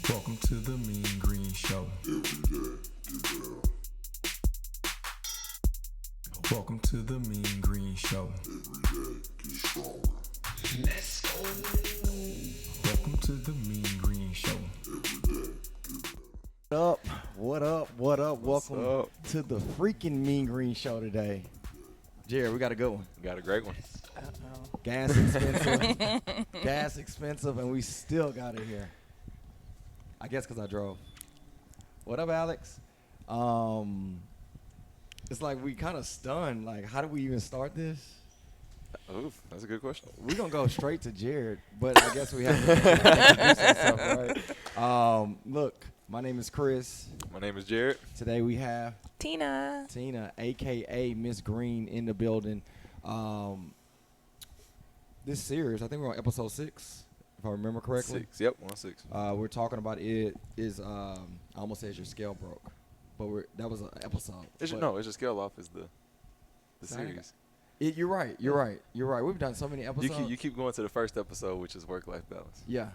Welcome to the Mean Green Show. Every day, get down. Welcome to the Mean Green Show. Every day, get stronger. Let's go. Welcome to the Mean Green Show. Every day, get down. What up? Welcome up? to the freaking Mean Green Show today. Jared, we got a good one. Got a great one. Gas expensive, and we still got it here. I guess because I drove. What up, Alex? It's like we kind of stunned. Like, how do we even start this? Oof, that's a good question. We're going to go straight to Jared, but I guess we have to introduce ourselves, right? Look, my name is Chris. My name is Jared. Today we have Tina, a.k.a. Miss Green, in the building. This series, I think we're on episode 6, if I remember correctly. 6. Yep, 6. We're talking about it is, I almost said your scale broke, but that was an episode. It's your scale off is the series. You're right. We've done so many episodes. You keep going to the first episode, which is work-life balance. Yeah,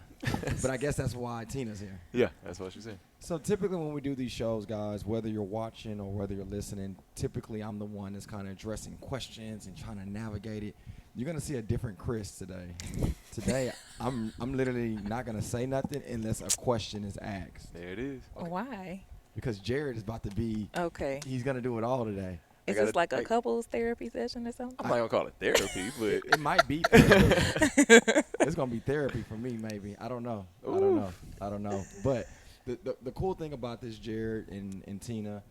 but I guess that's why Tina's here. Yeah, that's what she's saying. So typically when we do these shows, guys, whether you're watching or whether you're listening, typically I'm the one that's kind of addressing questions and trying to navigate it. You're going to see a different Chris today. Today, I'm literally not going to say nothing unless a question is asked. There it is. why? Because Jared is about to be, Okay. he's going to do it all today. Is gotta this like a take- couples therapy session or something? I'm not going to call it therapy, but It might be therapy. It's going to be therapy for me, maybe. I don't know. But the cool thing about this, Jared and Tina,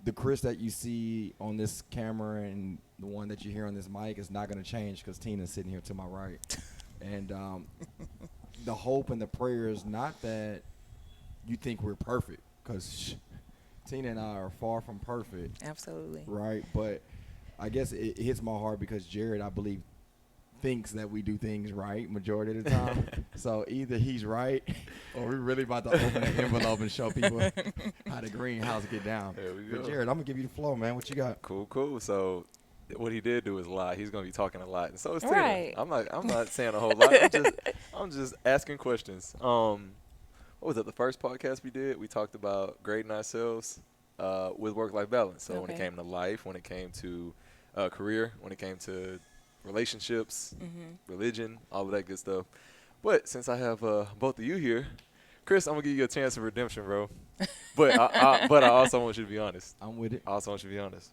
the Chris that you see on this camera and the one that you hear on this mic is not going to change because Tina's sitting here to my right. And the hope and the prayer is not that you think we're perfect, because Tina and I are far from perfect. Absolutely. Right, but I guess it hits my heart because Jared, I believe, thinks that we do things right majority of the time. So either he's right or we're really about to open an envelope and show people how the greenhouse get down. There we But go. Jared, I'm going to give you the floor, man. What you got? cool. So what he did do is lie. He's going to be talking a lot, and so is Tina. Right. I'm not saying a whole lot. I'm just asking questions. What was it? The first podcast we did, we talked about grading ourselves with work-life balance. So when it Okay. came to life, when it came to career, when it came to relationships, religion, all of that good stuff. But since I have both of you here, Chris, I'm gonna give you a chance of redemption, bro. But I also want you to be honest. I'm with it. I also want you to be honest.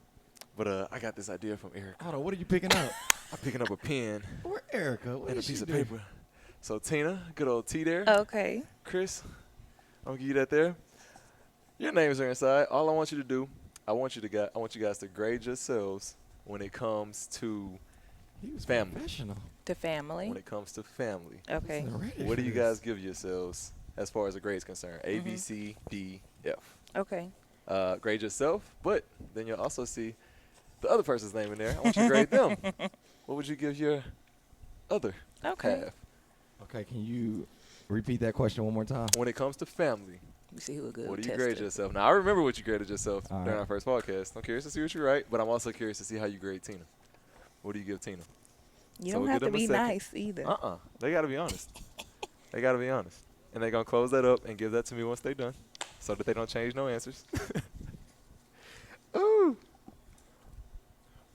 But I got this idea from Eric. Hold on, what are you picking up? I'm picking up a pen Where Erica? What and a did she piece of do? paper. So Tina, good old T there. Okay. Chris, I'm gonna give you that there. Your names are inside. All I want you to do, I want you guys to grade yourselves when it comes to He was family. professional. The family. When it comes to family. Okay. He's ready What for do you this. guys give yourselves as far as the grades concerned? A, B, C, D, F. Okay. Grade yourself, but then you'll also see the other person's name in there. I want you to grade them. What would you give your other Okay. half? Okay, can you repeat that question one more time? When it comes to family, We see who a good what do you tester. grade yourself? Now, I remember what you graded yourself All during right. our first podcast. I'm curious to see what you write, but I'm also curious to see how you grade Tina. What do you give Tina? You So don't we'll have give to them a be second. nice either. They got to be honest. They got to be honest. And they're going to close that up and give that to me once they're done so that they don't change no answers. Ooh.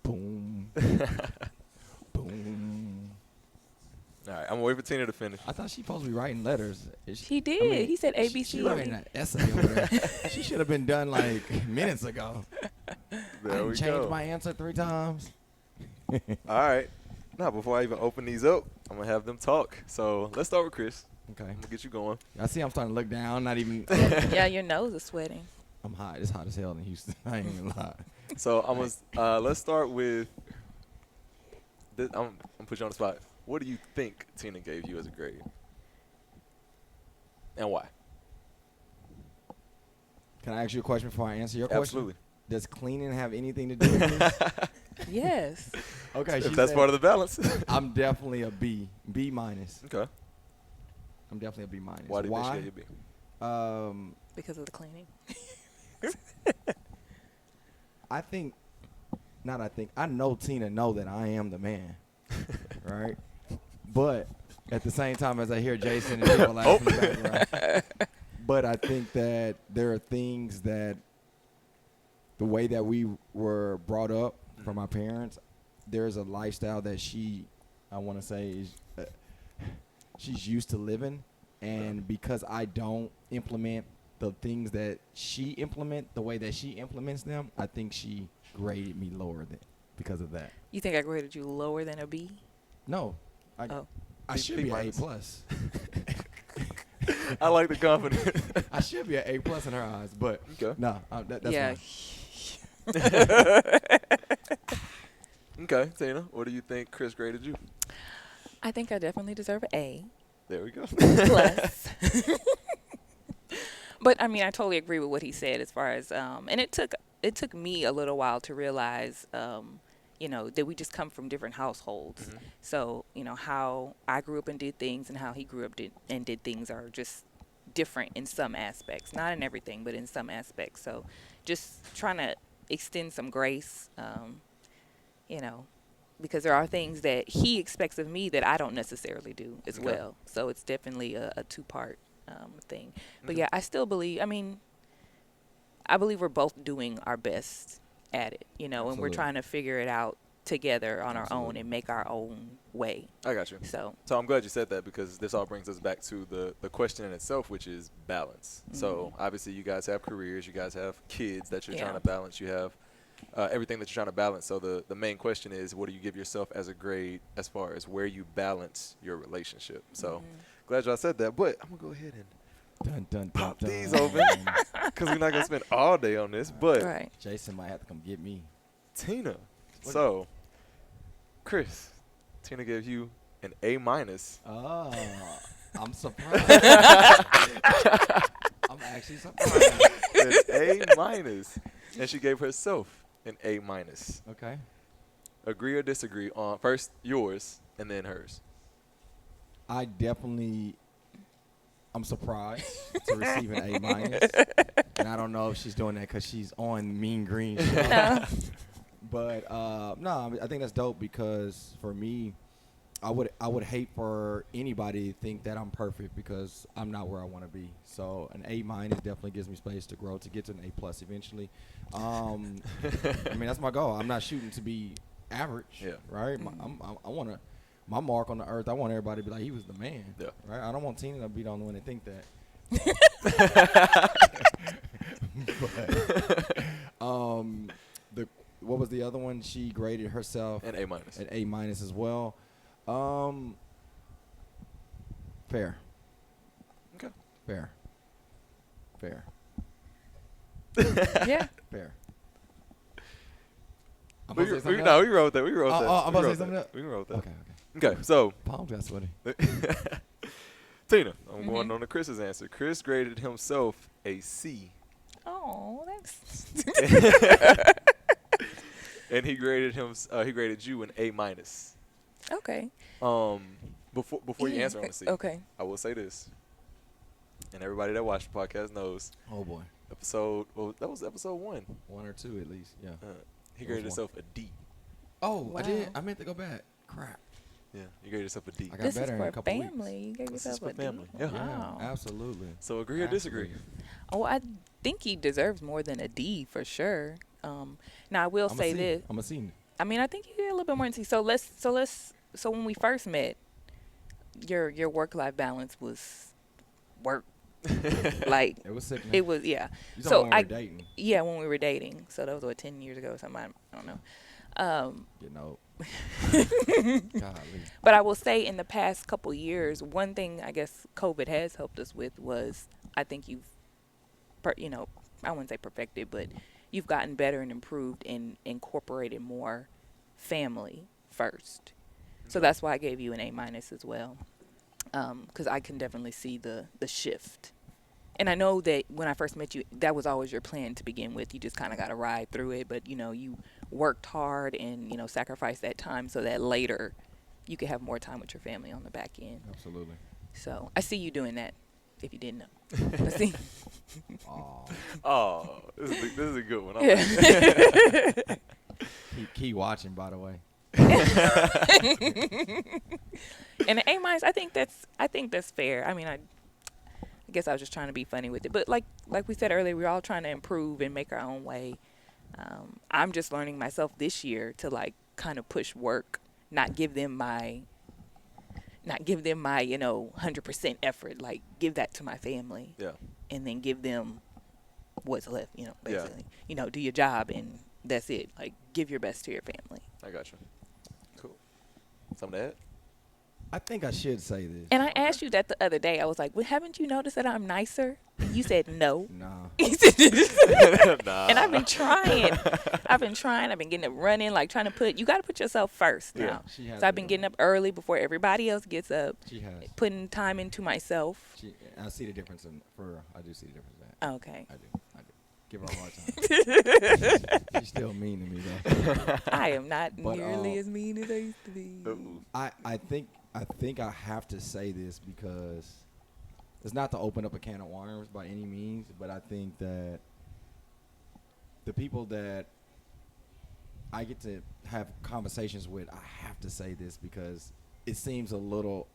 Boom. Boom. All right, I'm going to wait for Tina to finish. I thought she supposed to be writing letters. Is He did. I mean, He said She ABC. writing an essay over there. She should have been done like minutes ago. I There we changed go. my answer 3 times. All right. Now, before I even open these up, I'm going to have them talk. So let's start with Chris. Okay. I'm going to get you going. I see I'm starting to look down, not even Yeah, your nose is sweating. I'm hot. It's hot as hell in Houston. I ain't even lie. So let's start with this. I'm going to put you on the spot. What do you think Tina gave you as a grade? And why? Can I ask you a question before I answer your question? Absolutely. Does cleaning have anything to do with this? Yes. Okay, If that's part of the balance. I'm definitely a B minus. Okay. I'm definitely a B minus. Why did they share you B? Because of the cleaning. I know Tina know that I am the man, right? But at the same time, as I hear Jason and people laughing in the background, But I think that there are things that the way that we were brought up from our parents, there's a lifestyle that I want to say, is she's used to living. And because I don't implement the things that she implement the way that she implements them, I think she graded me lower because of that. You think I graded you lower than a B? No. Oh. I should B be an A minus. plus. I like the confidence. I should be an A plus in her eyes, but Okay. no, that's yeah. fine. Okay, Tina, what do you think Chris graded you? I think I definitely deserve an A There we go. plus. But I mean, I totally agree with what he said as far as and it took me a little while to realize that we just come from different households. Mhm. So, how I grew up and did things and how he grew up and did things are just different in some aspects. Not in everything, but in some aspects. So, just trying to extend some grace, because there are things that he expects of me that I don't necessarily do as Okay. well. So, it's definitely a two-part thing. But Mhm. yeah, I still believe, I believe we're both doing our best at it, and we're Absolutely. trying to figure it out together on our own Absolutely. and make our own way. I got you. So, So I'm glad you said that because this all brings us back to the question in itself, which is balance. So obviously you guys have careers, you guys have kids that you're trying Yeah. to balance, you have everything that you're trying to balance. So the main question is, what do you give yourself as a grade as far as where you balance your relationship? So glad y'all said that, but I'm going to go ahead and Dun, dun, dun, pop dun. these open because we're not going to spend all day on this. But right. Jason might have to come get me. Tina, so Chris, Tina gave you an A minus. Oh, I'm surprised. I'm actually surprised. An A minus, and she gave herself an A minus. Okay. Agree or disagree on first yours and then hers? I'm surprised to receive an A minus, and I don't know if she's doing that because she's on Mean Green show. No. But no, I think that's dope because for me, I would hate for anybody to think that I'm perfect because I'm not where I want to be. So an A minus definitely gives me space to grow to get to an A plus eventually. I mean that's my goal. I'm not shooting to be average. Yeah. Right. I want to. My mark on the earth, I want everybody to be like, he was the man. Yeah. Right? I don't want Tina to be the only one to think that. But, what was the other one? She graded herself An A minus. at A minus as well. Fair. Okay. Fair. Yeah. Fair. I'm We, supposed to say we, something no, else? we wrote that. We wrote that. I'm We about to wrote say something that. else. We wrote that. Okay. Okay, so Palms got sweaty. Tina, I'm going on to Chris's answer. Chris graded himself a C, Oh, that's. and he graded you an A minus. Okay. Before you answer on the C, Okay. I will say this, and everybody that watched the podcast knows. Oh boy. That was episode 1. 1 or 2 at least. Yeah. He That graded was himself a D. Oh, I did. Wow. I meant to go back. Crap. Yeah, you graded yourself a D. I got This is better in for a couple family. weeks. You gave This is yourself for a D. family. Yeah. Wow. Yeah, absolutely. So agree or disagree? Absolutely. Oh, I think he deserves more than a D for sure. Now I will I'm say a C. this. I'm a C. I mean, I think you get a little bit more than C. So when we first met, your work-life balance was work. Like It was sick. it was, yeah. You so so when we I- were dating. Yeah, when we were dating. So that was 10 years ago or something. I don't know. You know. Golly. But I will say in the past couple years, one thing I guess COVID has helped us with was I think you've, I wouldn't say perfected, but you've gotten better and improved and incorporated more family first. So that's why I gave you an A minus as well, because I can definitely see the shift. And I know that when I first met you, that was always your plan to begin with. You just kind of got to ride through it, but you worked hard and sacrificed that time so that later you could have more time with your family on the back end. Absolutely. So I see you doing that. If you didn't know, I see. Aw. Oh, this is a good one. I Yeah. like it. Keep watching, by the way. And an A minus, I think that's fair. I mean, I guess I was just trying to be funny with it. But like we said earlier, we're all trying to improve and make our own way. I'm just learning myself this year to like kind of push work, not give them my 100% effort. Like give that to my family, Yeah. and then give them what's left. Yeah. Basically, do your job and that's it. Like give your best to your family. I got you. Cool. Something to add? I think I should say this. And I asked you that the other day. I was like, well, haven't you noticed that I'm nicer? And you said no. Nah. Nah. And I've been trying. I've been getting up running, like trying to you got to put yourself first Yeah. now. She has So I've been getting up early before everybody else gets up, She has. putting time into myself. I see the difference I do see the difference in that. Okay. I do. Give her a hard time. She's still mean to me though. I am not But, nearly as mean as I used to be. Ooh. I think I have to say this because it's not to open up a can of worms by any means, but I think that the people that I get to have conversations with, I have to say this because it seems a little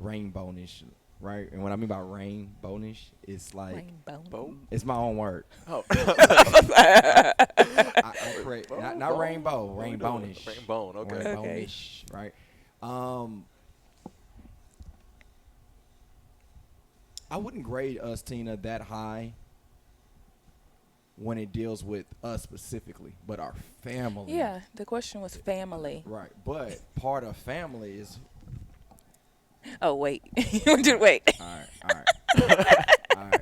rainbowish, right? And what I mean by rainbowish, it's like Rainbow. Bo? it's my own word. Oh. I create not Bo? rainbow, What we doing? rainbowish. Rainbow, okay. Rainbowish, right? I wouldn't grade us, Tina, that high when it deals with us specifically, but our family. Yeah, the question was family. Right. But part of family is Oh, wait. Wait. all right. All right.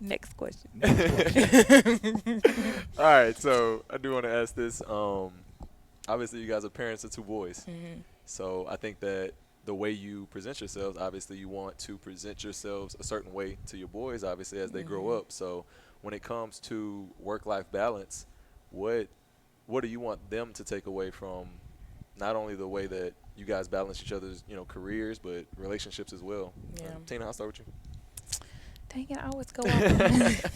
Next question. All right, so I do want to ask this. Obviously, you guys are parents of two boys. Mm-hmm. So I think that the way you present yourselves, obviously, you want to present yourselves a certain way to your boys, obviously, as they grow up. So when it comes to work-life balance, what do you want them to take away from not only the way that you guys balance each other's, careers, but relationships as well? Yeah. Tina, I'll start with you. Dang it, I always go off.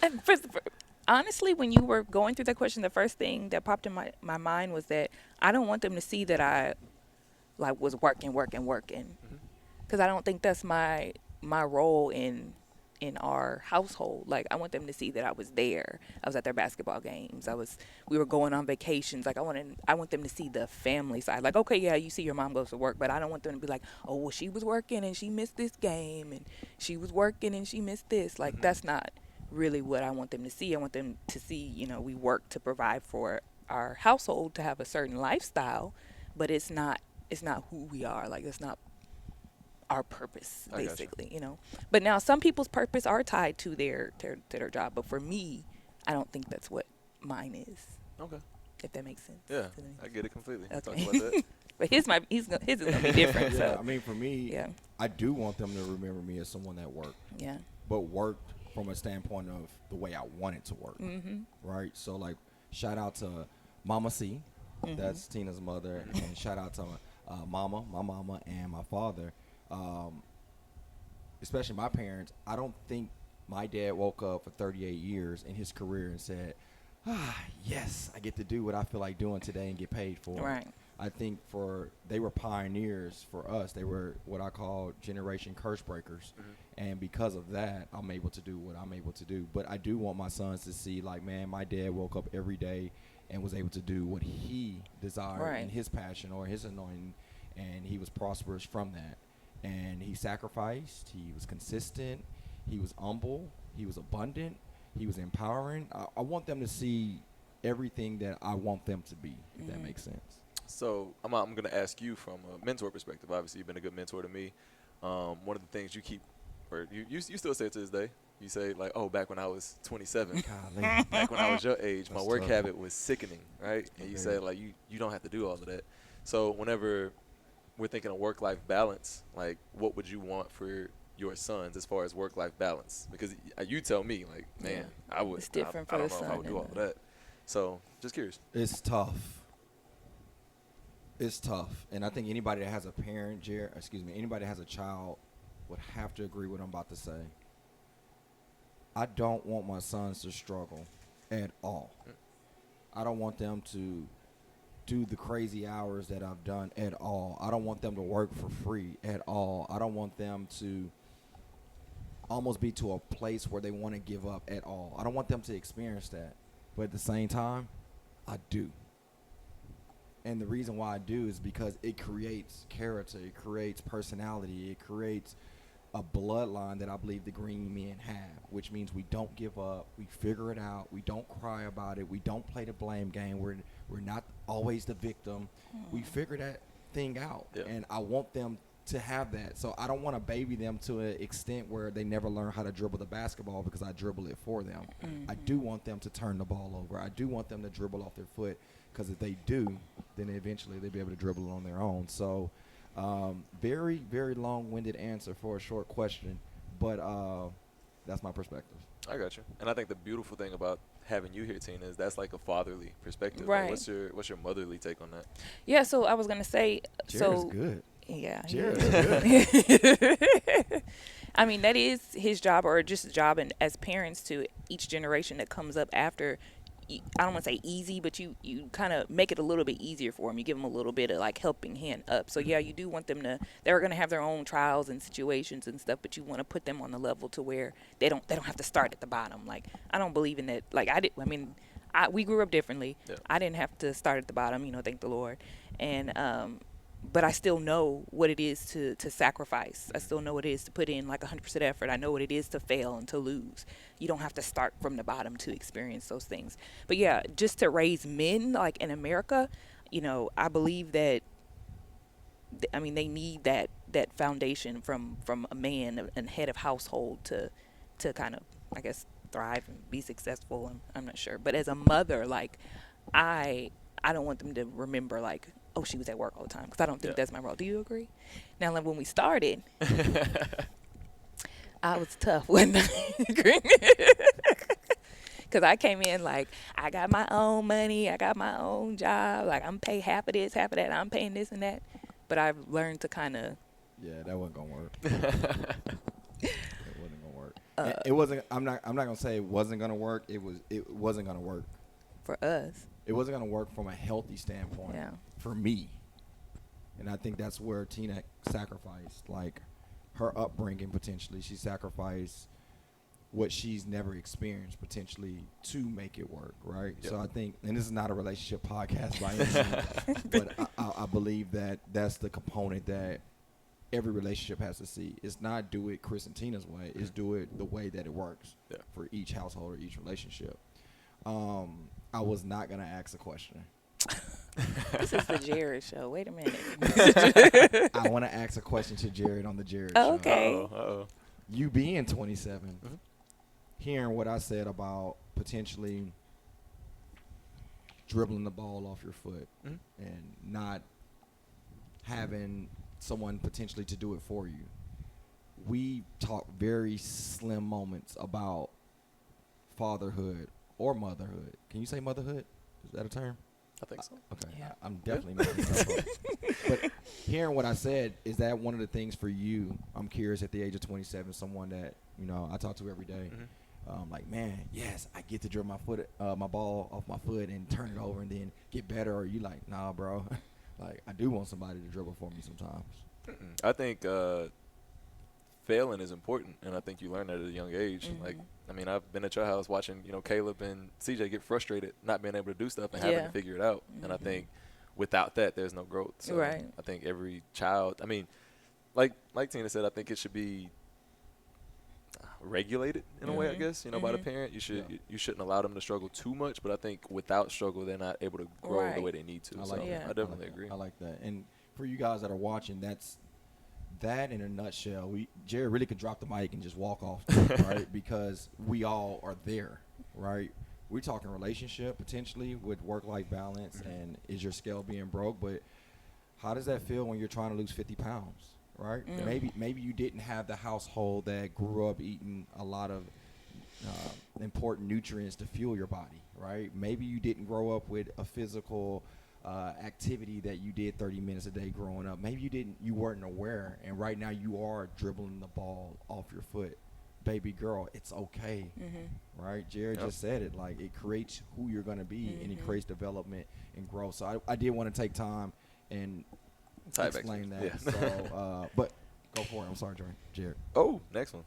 And honestly, when you were going through that question, the first thing that popped in my mind was that I don't want them to see that I was working. Because I don't think that's my role in our household. Like, I want them to see that I was there. I was at their basketball games. We were going on vacations. Like, I want them to see the family side. Like, okay, yeah, you see your mom goes to work, but I don't want them to be like, oh, well, she was working and she missed this game, and she was working and she missed this. Like, that's not really what I want them to see. I want them to see, we work to provide for our household, to have a certain lifestyle, but it's not who we are. Like, it's not our purpose, basically, But now some people's purpose are tied to their job, but for me, I don't think that's what mine is. Okay. If that makes sense. Yeah, I get it completely. Okay. Talk about that. But his is gonna be different. Yeah, So I mean, for me, yeah, I do want them to remember me as someone that worked, yeah, but worked from a standpoint of the way I wanted to work, right? So, like, shout out to Mama C, that's Tina's mother, and shout out to my mama, and my father. Especially my parents. I don't think my dad woke up for 38 years in his career and said, yes, I get to do what I feel like doing today and get paid for it. right. I think they were pioneers for us. They were what I call generation curse breakers. And because of that, I'm able to do what I'm able to do. But I do want my sons to see, like, man, my dad woke up every day and was able to do what he desired and his passion or his anointing, and he was prosperous from that. And he sacrificed, he was consistent, he was humble, he was abundant, he was empowering. I want them to see everything that I want them to be, if that makes sense. So I'm going to ask you from a mentor perspective. Obviously, you've been a good mentor to me. One of the things you keep, or you still say it to this day, you say, like, oh, back when I was 27, back when I was your age, my work habit was sickening, right? And you said, like, you don't have to do all of that. So whenever we're thinking of work-life balance, like, what would you want for your sons as far as work-life balance? Because you tell me, like, man, I would. It's different I for don't the know if I son would do and all of that. So just curious. It's tough. It's tough. And I think anybody that has a parent, anybody that has a child would have to agree with what I'm about to say. I don't want my sons to struggle at all. I don't want them to do the crazy hours that I've done at all. I don't want them to work for free at all. I don't want them to almost be to a place where they want to give up at all. I don't want them to experience that. But at the same time, I do. And the reason why I do is because it creates character, it creates personality, it creates a bloodline that I believe the green men have, which means we don't give up, we figure it out, we don't cry about it, we don't play the blame game, we're not always the victim. We figure that thing out, and I want them to have that. So I don't want to baby them to an extent where they never learn how to dribble the basketball because I dribble it for them. I do want them to turn the ball over. I do want them to dribble off their foot, because if they do, then eventually they'll be able to dribble it on their own. So very, very long-winded answer for a short question, but that's my perspective. I got you. And I think the beautiful thing about having you here, Tina, is that's like a fatherly perspective. Right. Like, what's your motherly take on that? Yeah, so I was going to say. Jared's good. Yeah. Jared's good. I mean, that is his job, or just a job, and as parents to each generation that comes up after. I don't want to say easy, but you kind of make it a little bit easier for them. You give them a little bit of like helping hand up. So yeah, you do want them to. They're going to have their own trials and situations and stuff, but you want to put them on the level to where they don't have to start at the bottom. Like, I don't believe in that. Like, we grew up differently. Yeah. I didn't have to start at the bottom. Thank the Lord. And but I still know what it is to sacrifice. I still know what it is to put in like 100% effort. I know what it is to fail and to lose. You don't have to start from the bottom to experience those things. But yeah, just to raise men like in America, I believe that, they need that foundation from a man and head of household to kind of, I guess, thrive and be successful. I'm not sure. But as a mother, like, I don't want them to remember like, oh, she was at work all the time, because I don't think that's my role. Do you agree? Now, like, when we started, I was tough, wasn't I? Because I came in like, I got my own money, I got my own job, like, I'm paying half of this, half of that, I'm paying this and that. But I've learned to kind of. Yeah, that wasn't gonna work. It wasn't gonna work. It wasn't. I'm not gonna say it wasn't gonna work. It wasn't gonna work for us. It wasn't gonna work from a healthy standpoint. Yeah. For me, and I think that's where Tina sacrificed, like, her upbringing potentially. She sacrificed what she's never experienced potentially to make it work, right? Yep. So I think, and this is not a relationship podcast by any means, but I believe that that's the component that every relationship has to see. It's not do it Chris and Tina's way. It's do it the way that it works for each household or each relationship. I was not going to ask a question. This is the Jared show. Wait a minute. I want to ask a question to Jared on the Jared show. Okay. Uh-oh. You being 27, hearing what I said about potentially dribbling the ball off your foot and not having someone potentially to do it for you. We talk very slim moments about fatherhood or motherhood. Can you say motherhood? Is that a term? I think so. Okay. Yeah. I'm definitely not. But hearing what I said, is that one of the things for you? I'm curious, at the age of 27, someone that, I talk to every day. Like, man, yes, I get to dribble my ball off my foot and turn it over and then get better. Or you like, nah, bro. Like, I do want somebody to dribble for me sometimes. I think failing is important, and I think you learn that at a young age. Like, I've been at your house watching, Caleb and CJ get frustrated not being able to do stuff and having to figure it out. And I think without that, there's no growth. So right. I think every child, like Tina said, I think it should be regulated in a way, I guess, by the parent. You shouldn't allow them to struggle too much, but I think without struggle, they're not able to grow the way they need to. I definitely agree. I like that. And for you guys that are watching, that's that in a nutshell. Jared really could drop the mic and just walk off, right? Because we all are there, right? We're talking relationship potentially with work-life balance and is your scale being broke, but how does that feel when you're trying to lose 50 pounds, right? Maybe you didn't have the household that grew up eating a lot of important nutrients to fuel your body, right? Maybe you didn't grow up with a physical activity that you did 30 minutes a day growing up. Maybe you weren't aware, and right now you are dribbling the ball off your foot. baby girl, it's okay, right? Jared just said it. Like, it creates who you're gonna be, and it creates development and growth. So I did want to take time and Tie it back to explain you. that. Yeah. So, but go for it. I'm sorry, Jared. Oh, next one.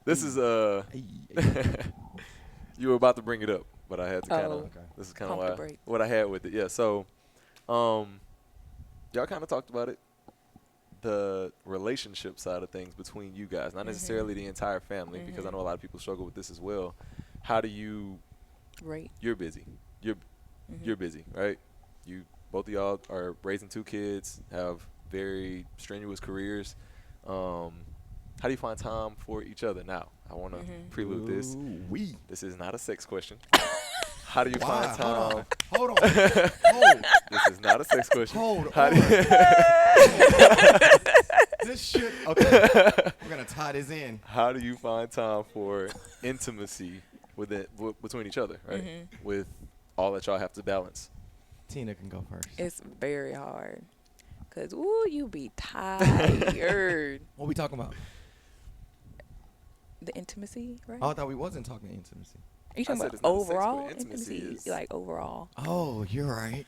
This is Hey, hey. you were about to bring it up, but I had to kind of. Oh. Okay. This is kind Pump the of brakes. what I had with it. Yeah. So, y'all kind of talked about it. The relationship side of things between you guys, not necessarily the entire family, because I know a lot of people struggle with this as well. How do you? Right. You're busy. You're busy, right? You both of y'all are raising 2 kids, have very strenuous careers. How do you find time for each other now? I want to prelude this. Ooh-wee. This is not a sex question. How do you Why? find time? Hold on. Hold. This is not a sex question. Hold How on. do This shit. Okay. We're gonna tie this in. How do you find time for intimacy between each other, right? With all that y'all have to balance. Tina can go first. It's very hard. Cause ooh, you be tired. What we talking about? The intimacy, right? Oh, I thought we wasn't talking intimacy. Are you talking said about it's not a sex, but overall intimacy intimacy? is- Like overall. Oh, you're right.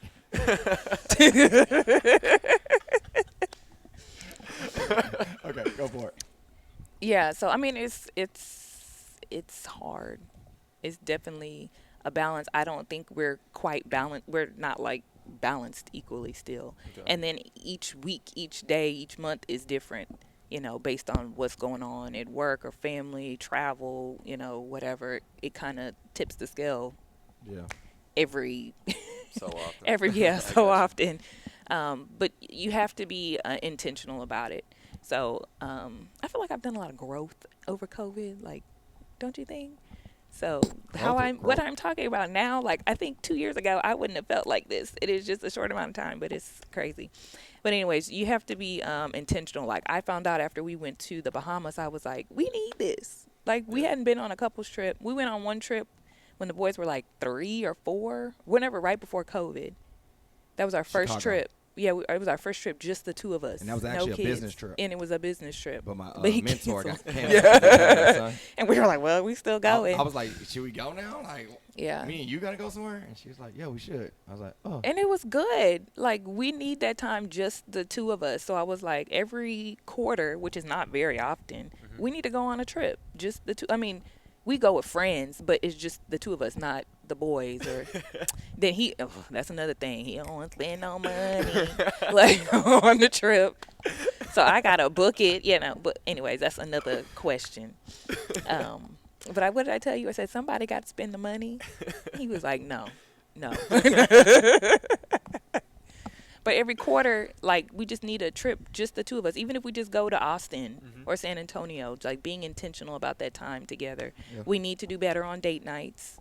Okay, go for it. Yeah, so I mean it's hard. It's definitely a balance. I don't think we're quite balanced. We're not like balanced equally still. Okay. And then each week, each day, each month is different, you know, based on what's going on at work or family, travel, you know, whatever. It kind of tips the scale Yeah. every So often. yeah, I so gotcha. often. But you have to be intentional about it. So I feel like I've done a lot of growth over COVID. Like, don't you think? So what I'm talking about now, like I think 2 years ago I wouldn't have felt like this. It is just a short amount of time, but it's crazy. But anyways, you have to be intentional. Like I found out after we went to the Bahamas, I was like, we need this. Like we hadn't been on a couples trip. We went on one trip when the boys were like 3 or 4, whenever right before COVID. That was our first Chicago. trip. Yeah, it was our first trip, just the 2 of us. And that was no actually a kids. business trip. And it was a business trip. But my But he mentor got canceled. canceled. And we were like, well, we still going. I was like, should we go now? Like, yeah. me and you gotta go somewhere? And she was like, yeah, we should. I was like, oh. And it was good. Like, we need that time, just the 2 of us. So I was like, every quarter, which is not very often, we need to go on a trip. Just the 2. I mean, we go with friends, but it's just the 2 of us, not the boys. Or then that's another thing. He don't want to spend no money like on the trip. So I gotta book it, you know. But anyways, that's another question. But what did I tell you? I said somebody got to spend the money. He was like, no. But every quarter, like, we just need a trip, just the 2 of us. Even if we just go to Austin or San Antonio, like being intentional about that time together. Yeah. We need to do better on date nights.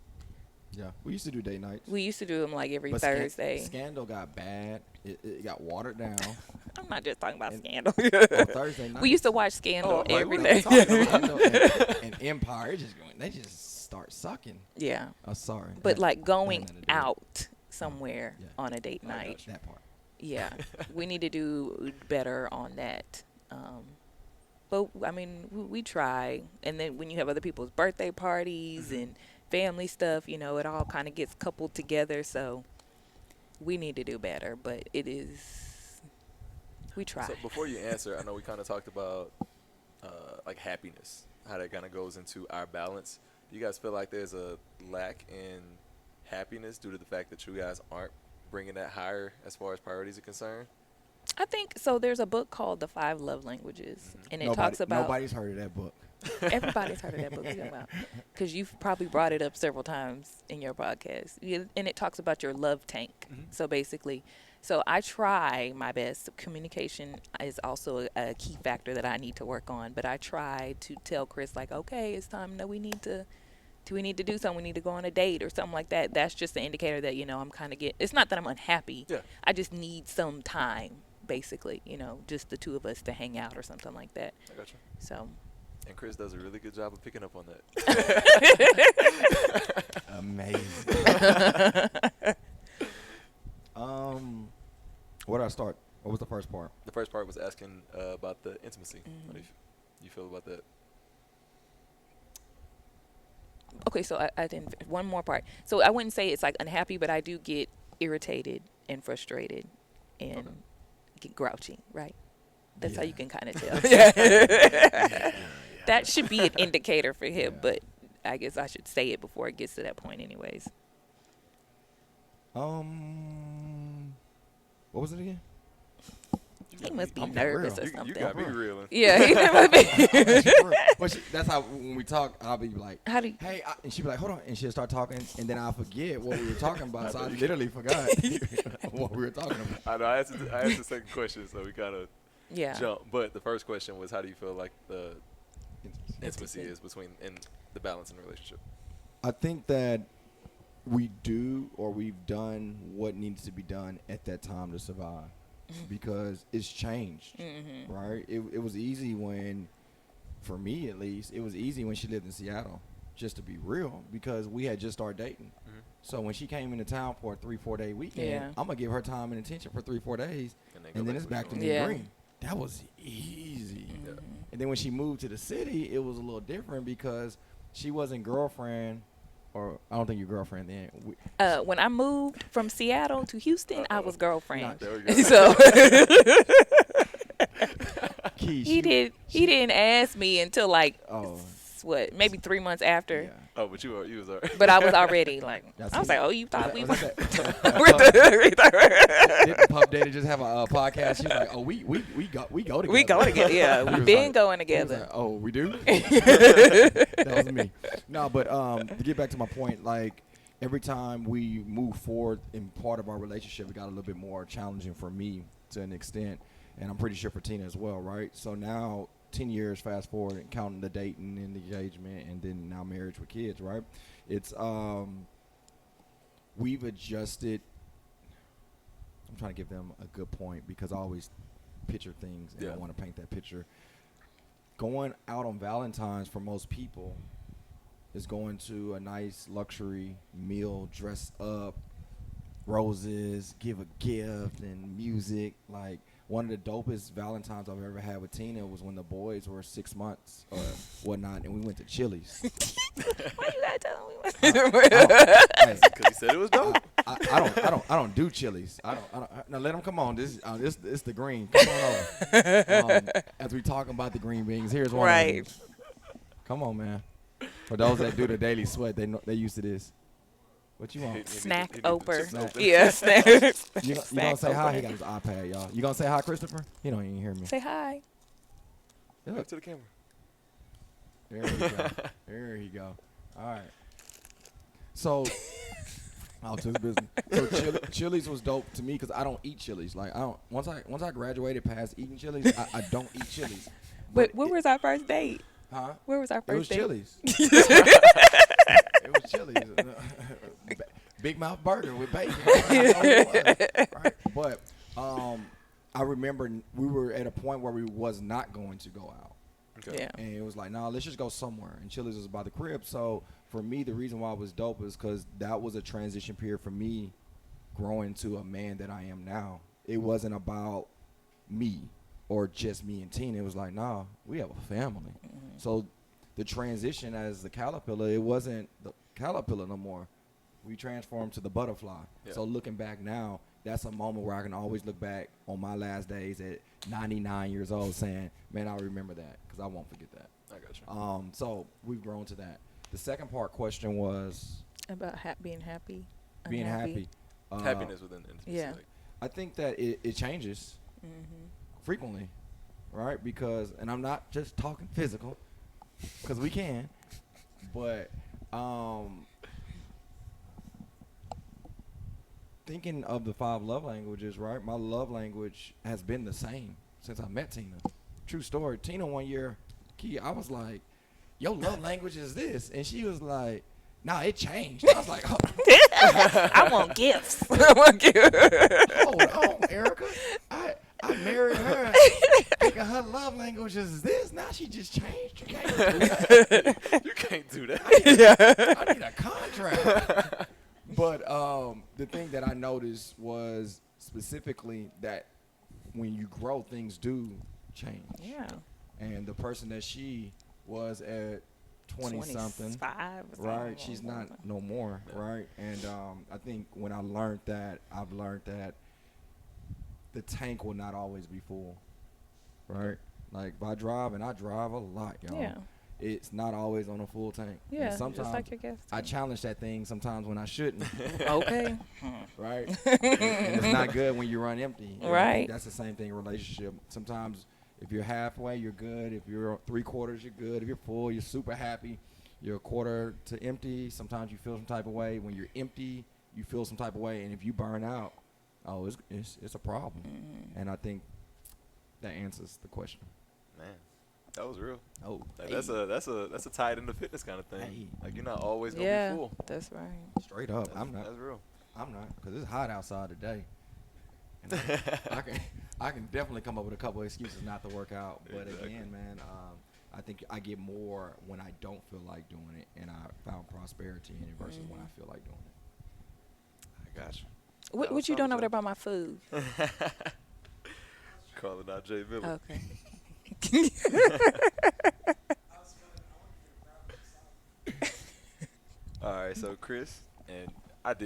Yeah, we used to do date nights. We used to do them like every But Thursday. Scandal got bad. It got watered down. I'm not just talking about And- Scandal. On Thursday night. We used to watch Scandal Oh, every We day. were talking about Scandal and Empire. It just going. They just start sucking. Yeah. Oh, sorry. But That- like that going had nothing to do with- out somewhere Yeah. on a date I got night. that part. Yeah, we need to do better on that. But I mean, we try. And then when you have other people's birthday parties and family stuff, you know, it all kind of gets coupled together. So we need to do better. But we try. So before you answer, I know we kind of talked about like happiness, how that kind of goes into our balance. Do you guys feel like there's a lack in happiness due to the fact that you guys aren't bringing that higher as far as priorities are concerned? I think so. There's a book called The 5 Love Languages, and it talks about. Nobody's heard of that book. Everybody's heard of that book because you've probably brought it up several times in your podcast. And it talks about your love tank. So basically, so I try my best. Communication is also a key factor that I need to work on. But I try to tell Chris, like, okay, it's time that we need to do something. We need to go on a date or something like that. That's just an indicator that, you know, I'm kind of it's not that I'm unhappy. Yeah. I just need some time, basically, you know, just the 2 of us to hang out or something like that. I got you. So. And Chris does a really good job of picking up on that. Amazing. Where did I start? What was the first part? The first part was asking about the intimacy. What do you feel about that? okay, so I didn't. One more part. So I wouldn't say it's like unhappy, but I do get irritated and frustrated and get grouchy, right? That's how you can kind of tell. That should be an indicator for him, but I guess I should say it before it gets to that point anyways. What was it again? He must be I'm nervous real. or something. You got me reeling. Yeah, he must be. But that's how when we talk, I'll be like, How do you, hey, and she'll be like, hold on, and she'll start talking, and then I'll forget what we were talking about, so I literally forgot what we were talking about. I know. I asked the second question, so we kind of yeah. jump. But the first question was, how do you feel like the intimacy is between and the balance in the relationship? I think that we do or we've done what needs to be done at that time to survive because it's changed, right? It was easy when, for me at least, it was easy when she lived in Seattle, just to be real, because we had just started dating. So when she came into town for a 3-4 day weekend, I'm going to give her time and attention for 3-4 days, and then it's back to me green. That was easy. And then when she moved to the city, it was a little different because she wasn't girlfriend, or I don't think you're girlfriend then. When I moved from Seattle to Houston, I was girlfriend. There we go. So Key, he didn't ask me until like maybe 3 months after. Yeah. Oh, but you was already. But I was already like, That's I was it. like, oh, you thought we were. Didn't Pup Daddy just have a podcast? She's like, oh, we go together. We go together. Yeah, He we've was been like- going he was together. like, oh, we do? That was me. No, but to get back to my point, like every time we move forward in part of our relationship, it got a little bit more challenging for me to an extent, and I'm pretty sure for Tina as well, right? So now 10 years fast forward and counting the dating and the engagement and then now marriage with kids, right? It's we've adjusted. I'm trying to give them a good point because I always picture things and I want to paint that picture. Going out on Valentine's for most people is going to a nice luxury meal, dress up, roses, give a gift and music. Like one of the dopest Valentines I've ever had with Tina was when the boys were 6 months or whatnot, and we went to Chili's. Why you gotta tell me? Hey, Because he said it was dope. I don't do Chili's. I don't. Now let them come on. This the green. Come on over. As we talking about the green beans, here's one. Right. Of them. Come on, man. For those that do the daily sweat, they used to this. What you want? Snack He need the oper. chips open. Yeah, snack. You gonna say hi? He got his iPad, y'all. You gonna say hi, Christopher? He don't even hear me. Say hi. Back to the camera. There you go. There you go. All right. So, out to the business. So Chili's was dope to me because I don't eat Chili's. Like I don't. Once I graduated past eating Chili's, I don't eat Chili's. But where was our first date? Huh? Where was our It was first date? Chili's. It was Chili's. Big Mouth Burger with bacon. Right? But I remember we were at a point where we was not going to go out. Okay. Yeah. And it was like, nah, let's just go somewhere. And Chili's was by the crib. So for me, the reason why it was dope is because that was a transition period for me growing to a man that I am now. It wasn't about me or just me and Tina. It was like, nah, we have a family. So the transition as the caterpillar, it wasn't the caterpillar no more. We transformed to the butterfly. Yeah. So looking back now, that's a moment where I can always look back on my last days at 99 years old saying, man, I'll remember that because I won't forget that. I got you. So we've grown to that. The second part question was About being happy. being unhappy. happy. Happiness within intimacy. Yeah. Like, I think that it changes frequently, right? Because, and I'm not just talking physical, because we can, but thinking of the 5 love languages, right? My love language has been the same since I met Tina. True story. Tina, one year, I was like, your love language is this. And she was like, nah, it changed. I was like, oh, I want gifts. I want gifts. hold on, Erica. I married her thinking her love language is this. Now she just changed. You can't do that. you can't do that. I need a contract. But the thing that I noticed was specifically that when you grow, things do change. Yeah. And the person that she was at 20 something. 25 or Right, something. she's not no more, right? And I think when I learned that, I've learned that the tank will not always be full, right? Like if I drive, and I drive a lot, y'all. Yeah. It's not always on a full tank. And Yeah, sometimes just like your gas I tank. challenge that thing sometimes when I shouldn't, Okay. right? And it's not good when you run empty. And I Right. think that's the same thing in a relationship. Sometimes if you're halfway, you're good. If you're 3/4, you're good. If you're full, you're super happy. You're a quarter to empty. Sometimes you feel some type of way. When you're empty, you feel some type of way. And if you burn out, oh, it's a problem. And I think that answers the question. Man, that was real. Oh, Like, hey, that's a tied into fitness kind of thing. Hey. Like you're not always gonna Yeah, be full. that's right. straight up. That's, I'm not. That's real. I'm not, because it's hot outside today. And I can definitely come up with a couple of excuses not to work out. But Exactly. again, man, I think I get more when I don't feel like doing it, and I found prosperity in it versus when I feel like doing it. I got you. What you doing over there by my food? Calling out Jay Miller. Okay. All right, so Chris, and I had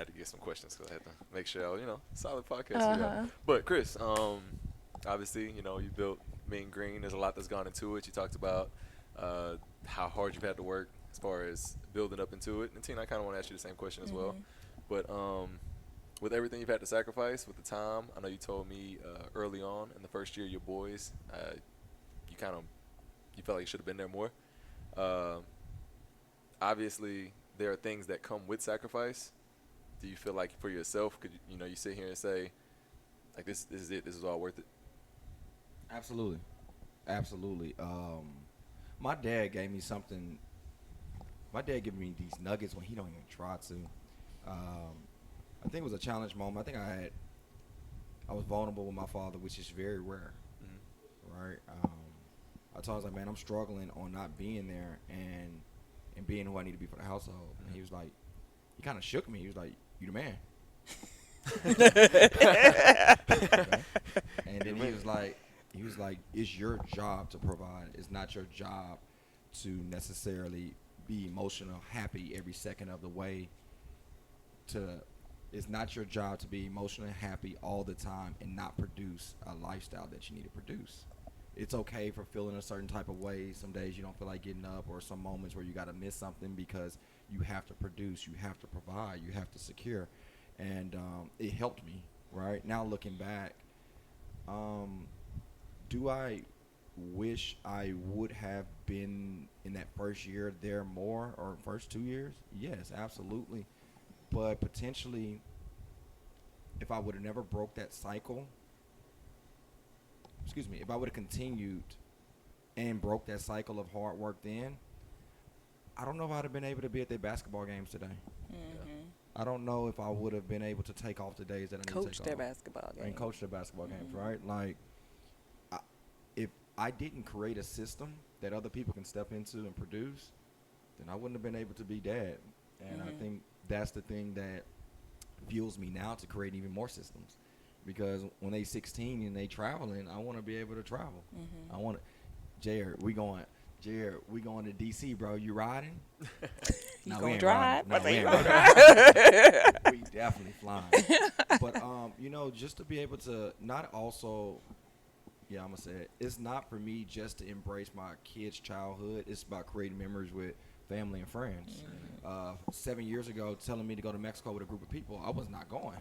to get some questions because I had to make sure, solid podcast. we got. Uh-huh. But Chris, obviously, you built Mean Green. There's a lot that's gone into it. You talked about how hard you've had to work as far as building up into it. And Tina, I kind of want to ask you the same question as well. But with everything you've had to sacrifice, with the time, I know you told me early on in the first year of your boys, you felt like you should have been there more. Obviously, there are things that come with sacrifice. Do you feel like for yourself, could you sit here and say, like, this is it, this is all worth it? Absolutely. My dad gave me something. My dad gave me these nuggets when he don't even try to. I think it was a challenge moment. I think I was vulnerable with my father, which is very rare, right? I told him, like, man, I'm struggling on not being there and being who I need to be for the household. And he was like, he kind of shook me. He was like, you the man. Okay. And then he was like, it's your job to provide. It's not your job to necessarily be emotional, happy every second of the way. It's not your job to be emotionally happy all the time and not produce a lifestyle that you need to produce. It's okay for feeling a certain type of way. Some days you don't feel like getting up, or some moments where you got to miss something because you have to produce, you have to provide, you have to secure. And it helped me, right? Now looking back, do I wish I would have been in that first year there more, or first 2 years? Yes, absolutely. But potentially, if I would have never broke that cycle, if I would have continued and broke that cycle of hard work then, I don't know if I'd have been able to be at their basketball games today. I don't know if I would have been able to take off the days that I need to Coach take their off. basketball game. And coach their basketball games, right? Like, if I didn't create a system that other people can step into and produce, then I wouldn't have been able to be dad. And I think that's the thing that fuels me now to create even more systems. Because when they 16 and they traveling, I want to be able to travel. I want to, Jared, we going to DC, bro. You riding? You No, we gonna ain't drive? riding. No, we You ain't gonna riding. We definitely flying. But just to be able to not also, I'm gonna say it. It's not for me just to embrace my kids' childhood. It's about creating memories with family and friends. 7 years ago, telling me to go to Mexico with a group of people, I was not going.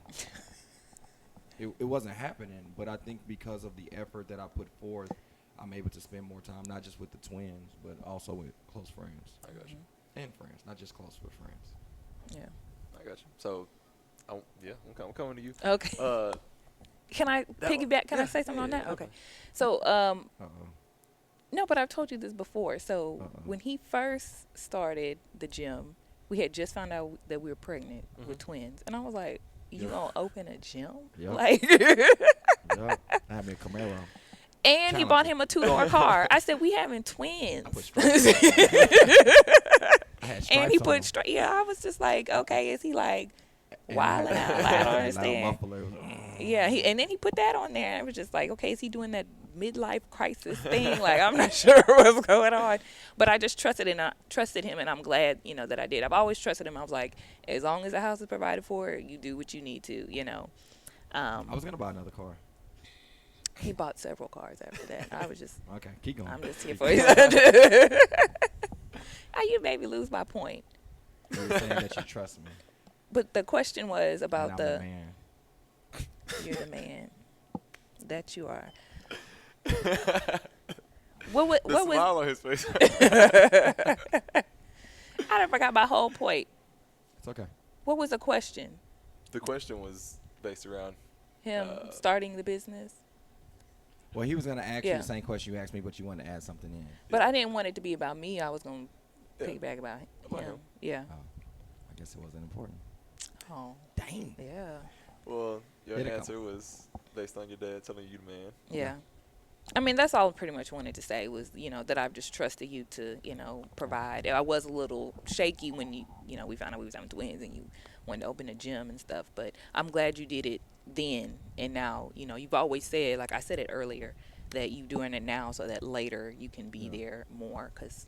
It wasn't happening. But I think because of the effort that I put forth, I'm able to spend more time, not just with the twins, but also with close friends. I got you. And friends, not just close, but friends. Yeah. I got you. So, I'm coming to you. Okay. Can I piggyback? Can I say something on that? Okay. So, no, but I've told you this before. So when he first started the gym, we had just found out that we were pregnant with twins, and I was like, "You gonna open a gym?" Yep. Like, Yep. I had me a Camaro. and he bought him a 2-door car. I said, "We having twins." I put stripes on them. I had stripes And he on put them. straight. Yeah, I was just like, okay, is he like And wilding I out? had I don't a understand. muffler. Yeah, and then he put that on there. I was just like, okay, is he doing that midlife crisis thing. Like, I'm not sure what's going on. But I just trusted him, and I'm glad, that I did. I've always trusted him. I was like, as long as the house is provided for, you do what you need to. I was gonna buy another car. He bought several cars after that. I was just, Okay, keep going. I'm just here for you. How you made me lose my point. You were saying that you trust me. But the question was And about I'm the, a man. you're the man that you are. What The was? smile on his face. I done forgot my whole point. It's okay. What was the question? The question was based around. Him starting the business? Well, he was gonna ask you Yeah. the same question you asked me, but you wanted to add something in. But I didn't want it to be about me. I was going to Yeah. piggyback about About him. him. Yeah. Oh, I guess it wasn't important. Oh, Dang. yeah. Well, your Hit it, answer was based on your dad telling you the man. Yeah. I mean, that's all I pretty much wanted to say was, that I've just trusted you to, provide. I was a little shaky when we found out we was having twins and you wanted to open a gym and stuff. But I'm glad you did it then. And now, you've always said, like I said it earlier, that you doing it now so that later you can be there more. Because,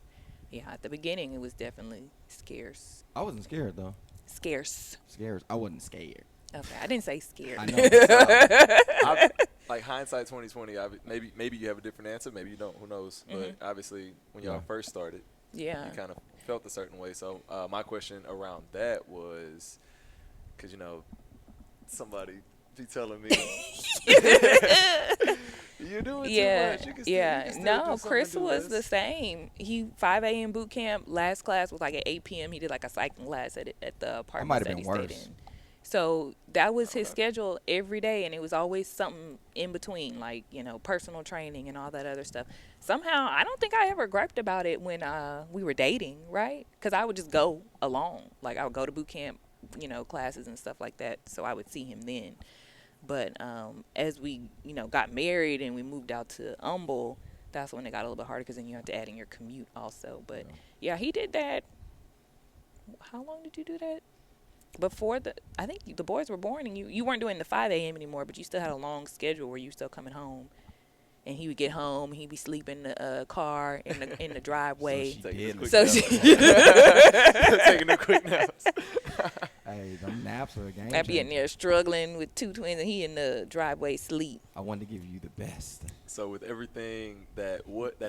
at the beginning it was definitely scarce. I wasn't scared though. Scarce. Scared. I wasn't scared. Okay, I didn't say scared. I know. Like hindsight 2020, maybe you have a different answer, maybe you don't. Who knows? But obviously, when y'all Yeah. first started, Yeah. you kind of felt a certain way. So my question around that was, because somebody be telling me you're doing too much. You can still, you can still do No, something Chris and do was the this. same. He 5 a.m. boot camp. Last class was like at 8 p.m. He did like a cycling class at the apartment might have that been he stayed worse. in. So that was his schedule every day, and it was always something in between, like personal training and all that other stuff. Somehow, I don't think I ever griped about it when we were dating, right? Because I would just go along. Like I would go to boot camp, classes and stuff like that. So I would see him then. But as we, got married and we moved out to Humble, that's when it got a little bit harder because then you have to add in your commute also. But yeah, he did that. How long did you do that? Before I think the boys were born and you weren't doing the 5 a.m. anymore, but you still had a long schedule where you were still coming home. And he would get home, he'd be sleeping in the car in the driveway. Taking a quick So nap. Taking a quick naps. Hey, them naps are a game I'd be in changer. there struggling with two twins, and he in the driveway sleep. I wanted to give you the best. So with everything that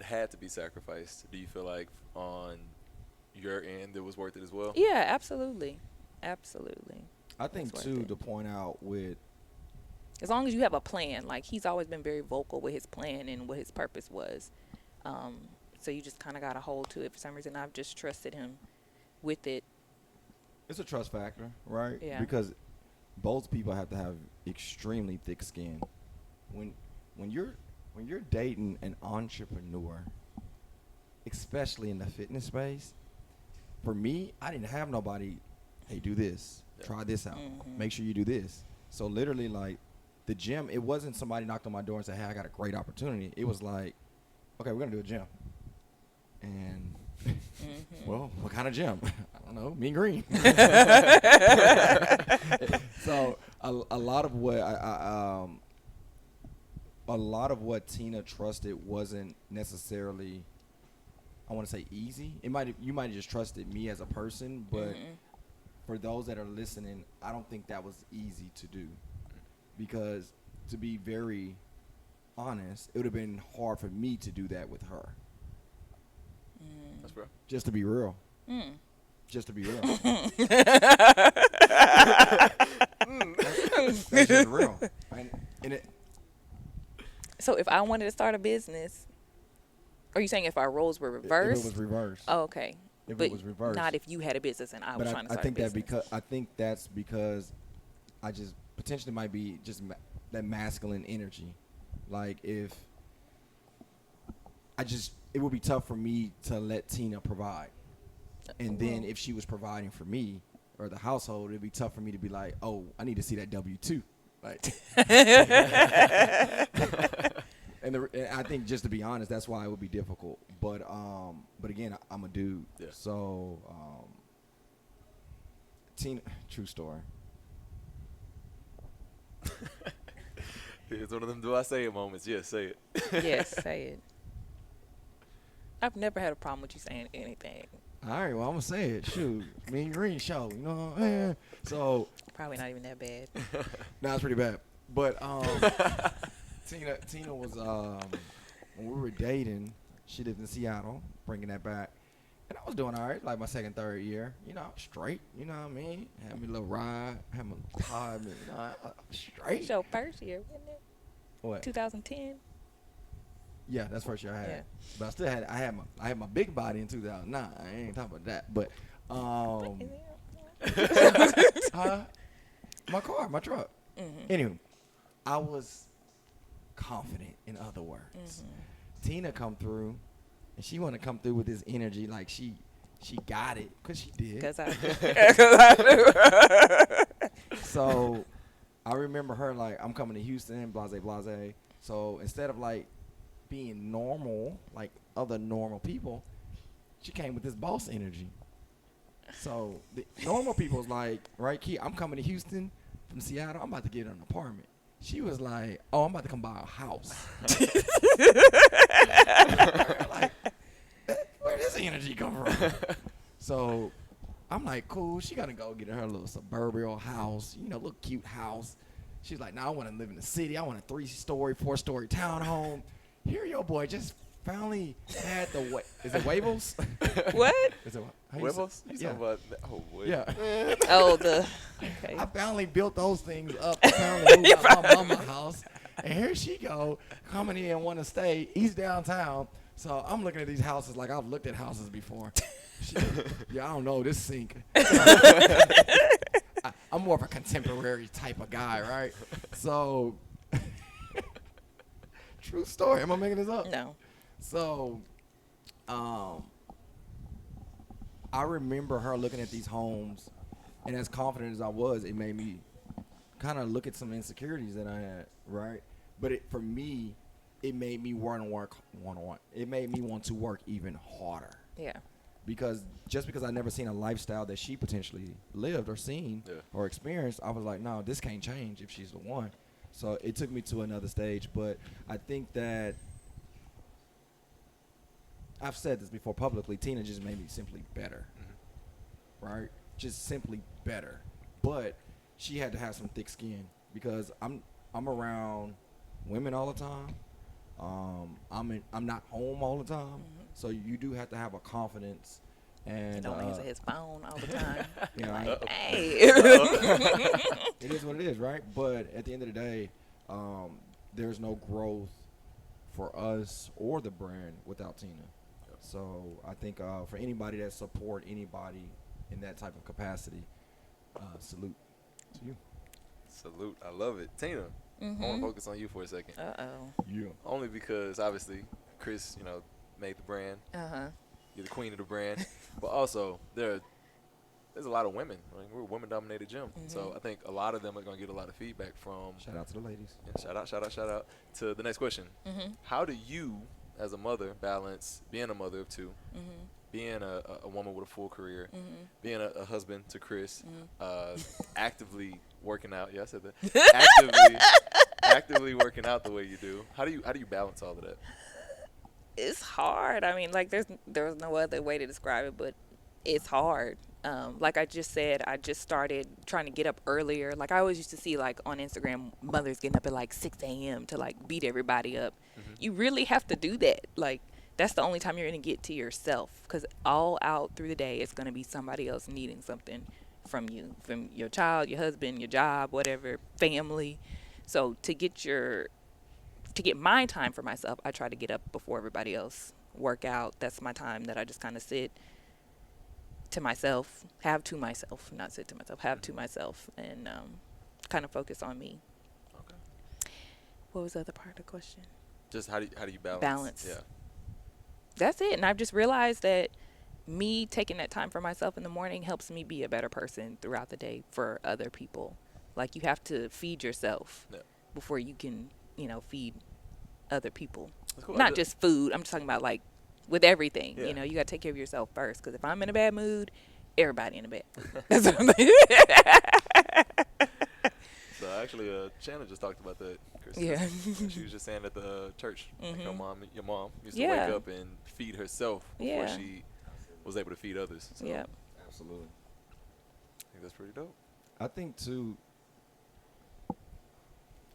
had to be sacrificed, do you feel like on your end it was worth it as well? Yeah, absolutely. Absolutely. I think That's worth too it. to point out with As long as you have a plan, like he's always been very vocal with his plan and what his purpose was. So you just kind of got a hold to it. For some reason, I've just trusted him with it. it's a trust factor, right? Yeah. Because both people have to have extremely thick skin. When you're dating an entrepreneur, especially in the fitness space, for me, I didn't have nobody, hey, do this, try this out, make sure you do this. So literally, like, the gym, it wasn't somebody knocked on my door and said, hey, I got a great opportunity. It was like, okay, we're going to do a gym. And, well, what kind of gym? I don't know, mean green. So a lot of what a lot of what Tina trusted wasn't necessarily, I want to say, easy. You might have just trusted me as a person, but for those that are listening, I don't think that was easy to do, because to be very honest, it would have been hard for me to do that with her. That's real. Just to be real. Just to be real. That's just real. And it, So if I wanted to start a business, are you saying if our roles were if reversed? it was reversed. Oh, okay. If But it was reversed. not if you had a business and I was But trying to I start think a that business. I think that's because I just potentially might be just that masculine energy. Like if it would be tough for me to let Tina provide, and then if she was providing for me or the household, it'd be tough for me to be like, oh, I need to see that W-2. Like, and I think, just to be honest, that's why it would be difficult. But again, I'm a dude, Yeah. so Tina, true story. It's one of them do I say it moments. Yes, say it. Yes, say it. I've never had a problem with you saying anything. All right, well, I'm going to say it. Shoot, Mean Green show, you know what I'm saying? So, Probably not even that bad. nah, it's pretty bad. But Tina was, when we were dating, she lived in Seattle, bringing that back. And I was doing all right, like my second, third year. You know, straight, you know what I mean? Had me a little ride, had my time, you know, straight. So first year, wasn't it? What? 2010. Yeah, that's the first year I had. Yeah. But I still had I had my big body in 2009. I ain't talking about that. But my truck. Anyway, I was confident, in other words. Tina come through, and she want to come through with this energy like she got it, because she did. Because I do. So I remember her like, I'm coming to Houston, blase, blase. So instead of like being normal, like other normal people, she came with this boss energy. So the normal people's like, right, Key, I'm coming to Houston from Seattle. I'm about to get an apartment. She was like, oh, I'm about to come buy a house. Like, where does energy come from? So I'm like, cool. She got to go get her a little suburban house, you know, little cute house. She's like, no, I want to live in the city. I want a 3-story, 4-story townhome. Here your boy just finally had the, is it Wables? What? Is it Huevos? You Yeah. talking about? Oh boy. Yeah. Oh, the. Okay. I finally built those things up. I finally moved out my mama's house. And here she go, coming in, want to stay East downtown. So I'm looking at these houses like I've looked at houses before. Yeah, I don't know, this sink. I'm more of a contemporary type of guy, right? So, true story. Am I making this up? No. So, I remember her looking at these homes, and as confident as I was, it made me kind of look at some insecurities that I had, right? But for me, it made me want to work one-on-one. It made me want to work even harder. Yeah. Because just because I never seen a lifestyle that she potentially lived or seen or experienced, I was like, no, this can't change if she's the one. So it took me to another stage. But I think that I've said this before publicly, Tina just made me simply better, right? Just simply better. But she had to have some thick skin because I'm around women all the time. I'm not home all the time, so you do have to have a confidence. And Don't answer his phone all the time. you know, Like, hey. it is what it is, right? But at the end of the day, there's no growth for us or the brand without Tina. So I think for anybody that support anybody in that type of capacity, salute to you. Salute. I love it. Tina, I want to focus on you for a second. Uh-oh. Yeah. Only because, obviously, Chris, you know, made the brand. Uh-huh. You're the queen of the brand. But also, there's a lot of women. I mean, we're a women-dominated gym. So I think a lot of them are going to get a lot of feedback from. Shout out to the ladies. Yeah, shout out to the next question. How do you, as a mother, balance being a mother of two, being a woman with a full career, being a husband to Chris, actively working out? Yeah, I said that. Actively working out the way you do. How do you balance all of that? It's hard. I mean, like there's no other way to describe it, but it's hard. Like I just said, I just started trying to get up earlier. Like I always used to see like on Instagram, mothers getting up at like 6 a.m. to like beat everybody up. You really have to do that. Like that's the only time you're going to get to yourself, because all out through the day, it's going to be somebody else needing something from you, from your child, your husband, your job, whatever, family. So to get my time for myself, I try to get up before everybody else, work out. That's my time that I just kind of sit to myself, have to myself, not sit to myself, have to myself, and kind of focus on me. Okay. What was the other part of the question? Just how do you balance? Balance. Yeah. That's it. And I've just realized that me taking that time for myself in the morning helps me be a better person throughout the day for other people. Like you have to feed yourself before you can, feed other people. Cool. Not just food. I'm just talking about like with everything. Yeah. You got to take care of yourself first. Because if I'm in a bad mood, everybody in a bad mood. That's what I'm saying. So I Actually, Shannon just talked about that, Chris. Yeah. She was just saying at the church, like your mom used to Yeah. wake up and feed herself before Yeah. she was able to feed others. So Yep. Absolutely. I think that's pretty dope. I think too,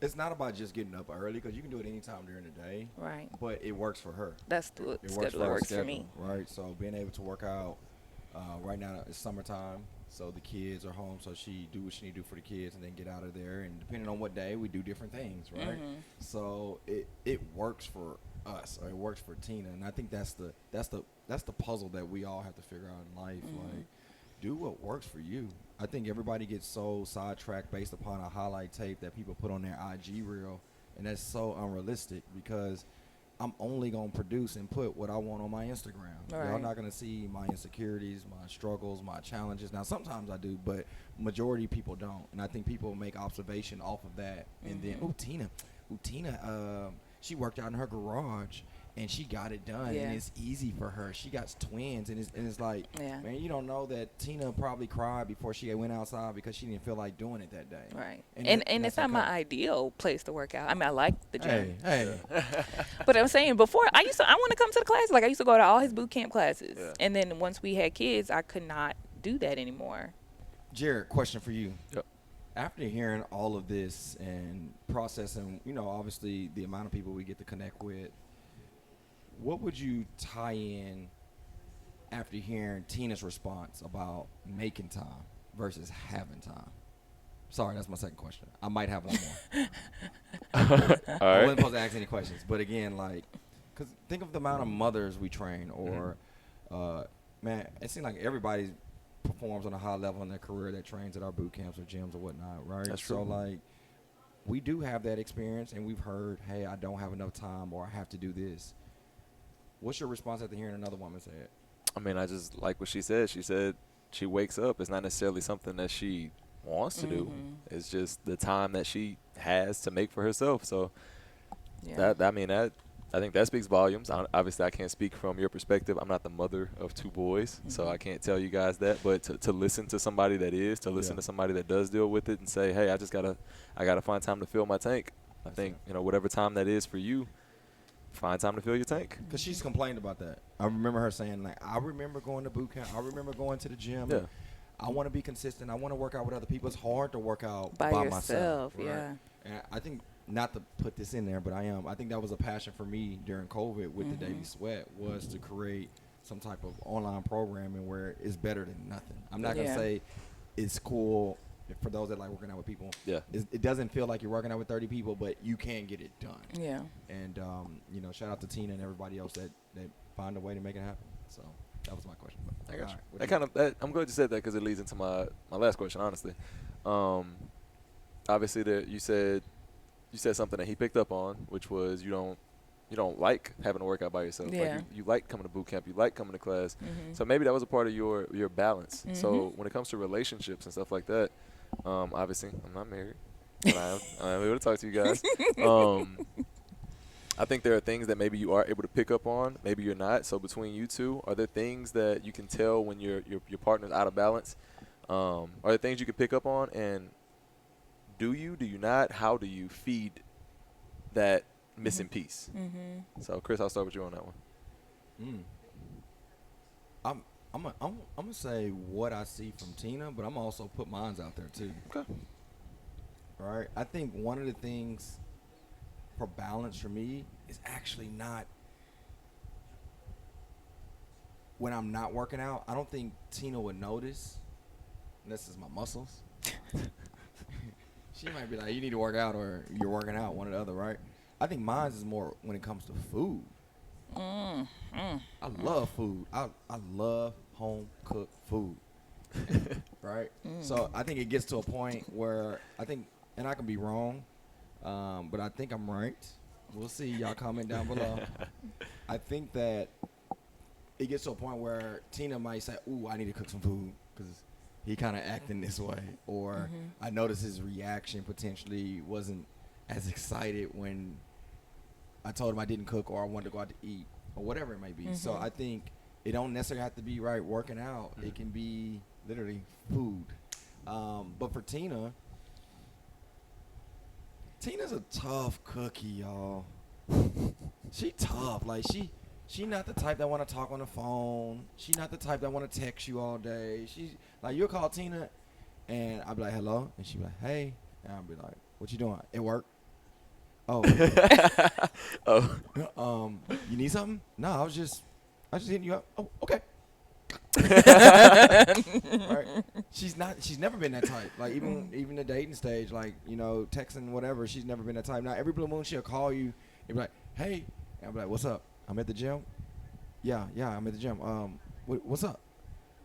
it's not about just getting up early because you can do it anytime during the day, Right. but it works for her. That's the It schedule that her works schedule, for me. right? So being able to work out, right now it's summertime, so the kids are home, so she do what she need to do for the kids and then get out of there. And depending on what day, we do different things, right? So it works for us, or it works for Tina, and I think that's the puzzle that we all have to figure out in life. Like, do what works for you. I think everybody gets so sidetracked based upon a highlight tape that people put on their IG reel, and that's so unrealistic because I'm only going to produce and put what I want on my Instagram. Y'all Right. not going to see my insecurities, my struggles, my challenges. Now, sometimes I do, but majority of people don't. And I think people make observation off of that. And then, Tina, she worked out in her garage, and she got it done. Yeah. And it's easy for her. She got twins, and it's like, Yeah. man, you don't know that Tina probably cried before she went outside because she didn't feel like doing it that day. Right. And And that's it's not my okay. ideal place to work out. I mean, I like the gym. Hey. But I'm saying before I want to come to the classes. Like I used to go to all his boot camp classes. Yeah. And then once we had kids, I could not do that anymore. Jared, question for you. Yep. After hearing all of this and processing, obviously the amount of people we get to connect with, what would you tie in after hearing Tina's response about making time versus having time? Sorry, that's my second question. I might have one more. All I right. wasn't supposed to ask any questions, but again, because think of the amount of mothers we train, or man, it seems like everybody performs on a high level in their career that trains at our boot camps or gyms or whatnot, right? That's So true. we do have that experience, and we've heard, hey, I don't have enough time, or I have to do this. What's your response after hearing another woman say it? I mean, I just like what she said. She said she wakes up. It's not necessarily something that she wants to do. It's just the time that she has to make for herself. So Yeah. I think that speaks volumes. Obviously, I can't speak from your perspective. I'm not the mother of two boys, so I can't tell you guys that. But to listen to somebody that is, to listen to somebody that does deal with it and say, hey, I gotta find time to fill my tank. I think, whatever time that is for you, find time to fill your tank. Because she's complained about that. I remember her saying, I remember going to boot camp. I remember going to the gym. Yeah. I want to be consistent. I want to work out with other people. It's hard to work out By by yourself, myself. Right? yeah. And I think, not to put this in there, but I think that was a passion for me during COVID with the Daily Sweat, was to create some type of online programming where it's better than nothing. I'm not going to Yeah. say it's cool for those that like working out with people. Yeah. It doesn't feel like you're working out with 30 people, but you can get it done. Yeah. And, shout out to Tina and everybody else that find a way to make it happen. So that was my question. But, I got you. all right, I'm glad you said that because it leads into my last question, honestly. Obviously, you said something that he picked up on, which was you don't like having to work out by yourself. Yeah. Like you like coming to boot camp, you like coming to class. So maybe that was a part of your balance. So when it comes to relationships and stuff like that, obviously I'm not married, but I am able to talk to you guys. I think there are things that maybe you are able to pick up on, maybe you're not. So between you two, are there things that you can tell when your partner's out of balance? Are there things you can pick up on, and do you not? How do you feed that missing piece? So Chris, I'll start with you on that one. I'm gonna say what I see from Tina, but I'm gonna also put mine out there too. Okay. All right. I think one of the things for balance for me is actually not when I'm not working out. I don't think Tina would notice unless it's my muscles. She might be like, you need to work out, or you're working out, one or the other, right? I think mine is more when it comes to food. I love food. I love home cooked food. Right? So I think it gets to a point where I think, and I can be wrong, but I think I'm right. We'll see. Y'all comment down below. I think that it gets to a point where Tina might say, ooh, I need to cook some food because he kind of acting this way. Or I noticed his reaction potentially wasn't as excited when I told him I didn't cook, or I wanted to go out to eat, or whatever it may be. So I think it don't necessarily have to be right working out. It can be literally food. But for Tina, Tina's a tough cookie, y'all. She tough. Like she not the type that want to talk on the phone. She not the type that want to text you all day. She like you'll call Tina, and I'll be like hello, and she be like hey, and I'll be like what you doing? At work? Oh. Oh. You need something? No, I was just hitting you up. Oh, okay. Right. She's never been that type. Like even the dating stage, like, you know, texting, whatever, she's never been that type. Now every blue moon she'll call you and be like, hey, and I'll be like, what's up? I'm at the gym. Yeah, I'm at the gym. What's up?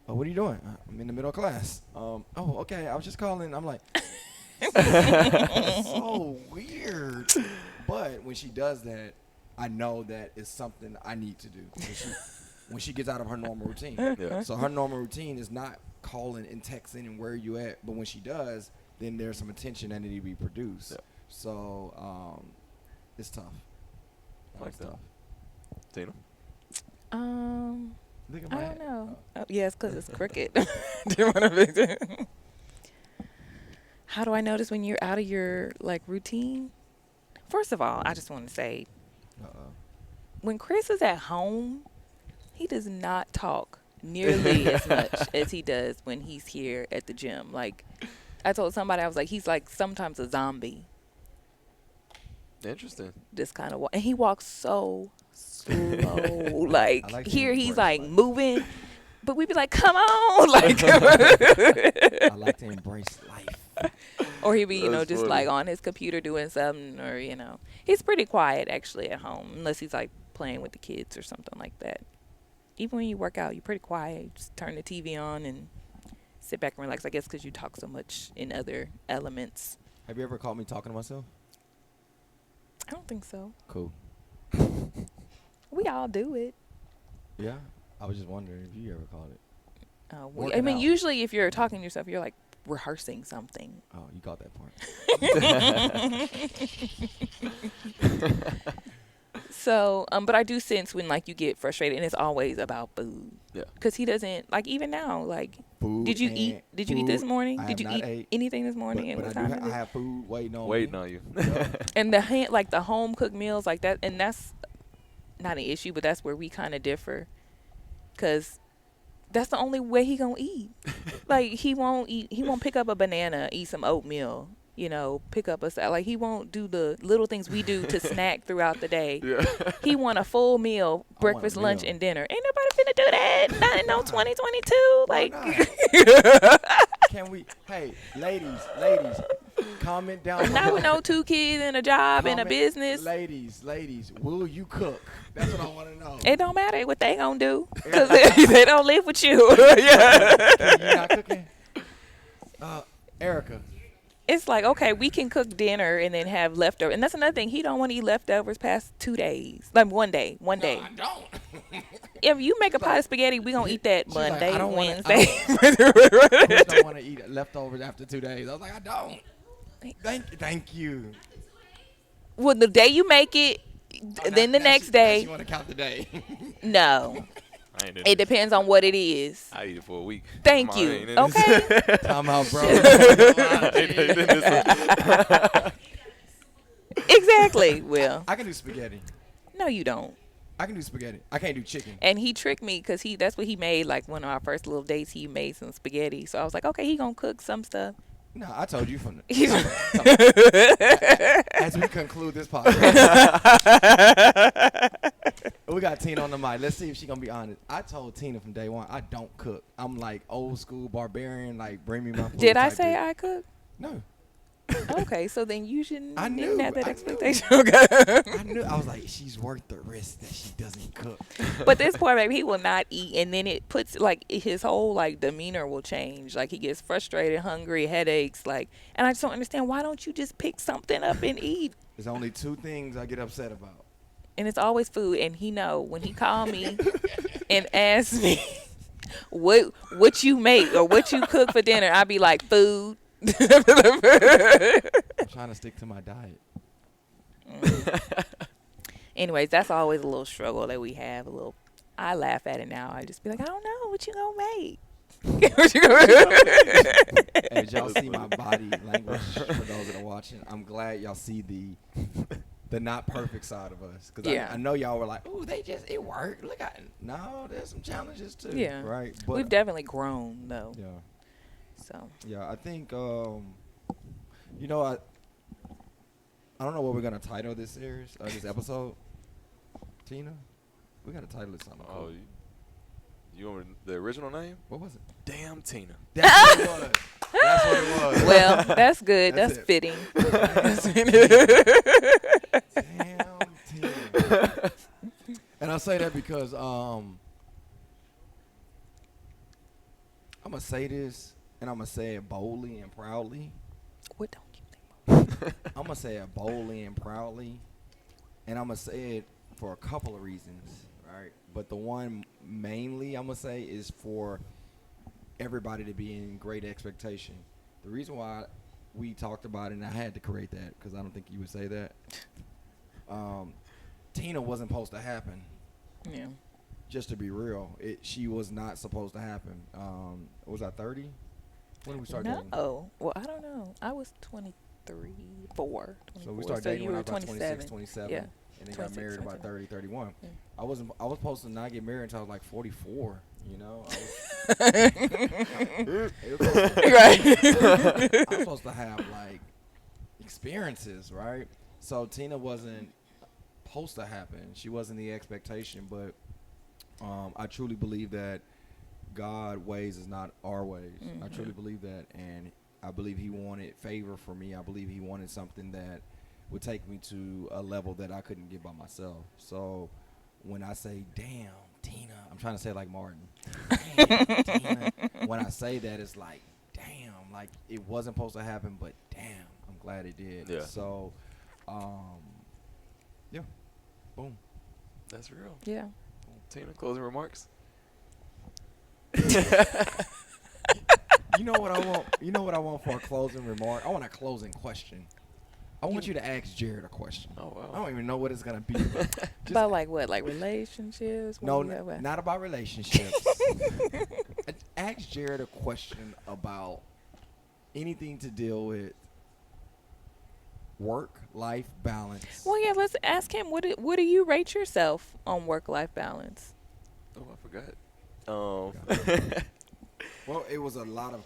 Oh, what are you doing? I'm in the middle of class. Oh, okay. I was just calling. I'm like, so weird. But when she does that, I know that it's something I need to do. When she gets out of her normal routine. Yeah. So her normal routine is not calling and texting and where you at. But when she does, then there's some attention that needs to be produced. Yeah. So it's tough. Like It's that. tough. Tina? Look at I my don't hat. know. Oh. Oh, yeah, it's because it's crooked. Didn't want to fix it. How do I notice when you're out of your like routine? First of all, I just want to say, when Chris is at home, he does not talk nearly as much as he does when he's here at the gym. Like, I told somebody, I was like, he's like sometimes a zombie. Interesting. Just kind of, and he walks so slow. Like, I like to here he's embrace like life. moving, but we'd be like, come on, like, I like to embrace life. or he'd be, you know, That's just funny. like on his computer doing something, or, you know, he's pretty quiet actually at home, unless he's like playing with the kids or something like that. Even when you work out, you're pretty quiet. You just turn the TV on and sit back and relax. I guess because you talk so much in other elements. Have you ever caught me talking to myself? I don't think so. Cool. We all do it. Yeah. I was just wondering if you ever caught it. I Working mean, out. usually if you're talking to yourself, you're like rehearsing something. Oh, you caught that part. So, but I do sense when like you get frustrated, and it's always about food. Yeah. Because he doesn't like even now. Like, Food did you and eat? Did you eat this food. morning? I Did you have not eat ate, anything this morning? And But what I time is I it? have food waiting on Waiting me. on you. And like the home cooked meals like that, and that's not an issue, but that's where we kind of differ. Cause that's the only way he gonna eat. Like he won't pick up a banana, eat some oatmeal, you know, pick up a salad. Like he won't do the little things we do to snack throughout the day. Yeah. He want a full meal, I want a breakfast, lunch, meal. and dinner. Ain't nobody finna do that. Not in no 2022. Why Like, not? Can we? Hey, ladies, comment down below. not with no 2 kids and a job and a Comment- business. Ladies, will you cook? That's what I want to know. It don't matter what they gonna do, cause they don't live with you. Yeah. You not cooking? Erica. It's like, okay, we can cook dinner and then have leftovers. And that's another thing. He don't want to eat leftovers past 2 days. Like one day. No, I don't. If you make a pot of spaghetti, we going to eat that She's like, Monday, I don't wanna- Wednesday. Chris don't want to eat leftovers after 2 days. I was like, I don't. Thank you. Well, the day you make it, then the next She day, want to count the day. no. I ain't in It depends on what it is. I eat it for a week. Thank Come on, I you. ain't in this. Okay. Time out, bro. I ain't in this. Exactly. Well, I can do spaghetti. no, you don't. I can do spaghetti. I can't do chicken. And he tricked me because that's what he made. Like one of our first little dates, he made some spaghetti. So I was like, okay, he gonna cook some stuff. No, I told you from the. He's As we conclude this podcast, we got Tina on the mic. Let's see if she gonna be honest. I told Tina from day one I don't cook. I'm like old school barbarian. Like bring me my food. Did I type say dude. I cook? No. Okay, so then you shouldn't I didn't knew, have that I knew. expectation. Okay. I knew. I was like, she's worth the risk that she doesn't cook. But this poor baby, he will not eat, and then it puts like his whole like demeanor will change. Like he gets frustrated, hungry, headaches. Like, and I just don't understand, why don't you just pick something up and eat? There's only 2 things I get upset about. And it's always food. And he know when he call me and ask me what you make or what you cook for dinner, I be like, food. I'm trying to stick to my diet. Anyways, that's always a little struggle that we have. I laugh at it now. I just be like, I don't know what you gonna make. Hey, did y'all see my body language for those that are watching? I'm glad y'all see the not perfect side of us. Because Yeah. I know y'all were like, ooh, it worked. Look at no, there's some challenges too. Yeah. Right? We've definitely grown though. Yeah. So Yeah, I think, you know, I don't know what we're going to title this series, this episode. Tina? We got to title it something. Oh, Cool. you want the original name? What was it? Damn Tina. That's what it was. That's what it was. well, that's good. That's That's it. fitting. Damn, Tina. And I say that because I'm going to say this, and I'm going to say it boldly and proudly. What don't you think? I'm going to say it boldly and proudly, and I'm going to say it for a couple of reasons, right? But the one mainly I'm going to say is for everybody to be in great expectation. The reason why we talked about it, and I had to correct that because I don't think you would say that, Tina wasn't supposed to happen. Yeah. Just to be real, she was not supposed to happen. Was I 30? When did we start dating? No. Well, I don't know. I was 23, 4. So we started dating you when I were was about 26, 27. Yeah. And then got 26, married about 30, 31. Yeah. I was supposed to not get married until I was like 44, you know? Right. I was supposed to have like experiences, right? So Tina wasn't supposed to happen. She wasn't the expectation, but I truly believe that God's ways is not our ways. I truly believe that, and I believe He wanted favor for me. I believe He wanted something that would take me to a level that I couldn't get by myself. So when I say, damn, Tina, I'm trying to say it like Martin. Damn, Tina. When I say that, it's like, damn, like it wasn't supposed to happen, but damn, I'm glad it did. Yeah. So, yeah, boom. That's real. Yeah. Tina, closing remarks? You know what I want? You know what I want for a closing remark? I want a closing question. I want you to ask Jared a question. Oh, wow. I don't even know what it's gonna be. Just About like what? Like relationships? no, What do you have? not about relationships. Ask Jared a question about anything to deal with work-life balance. Well, yeah. Let's ask him. What do you rate yourself on work-life balance? Oh, I forgot. Well, it was a lot of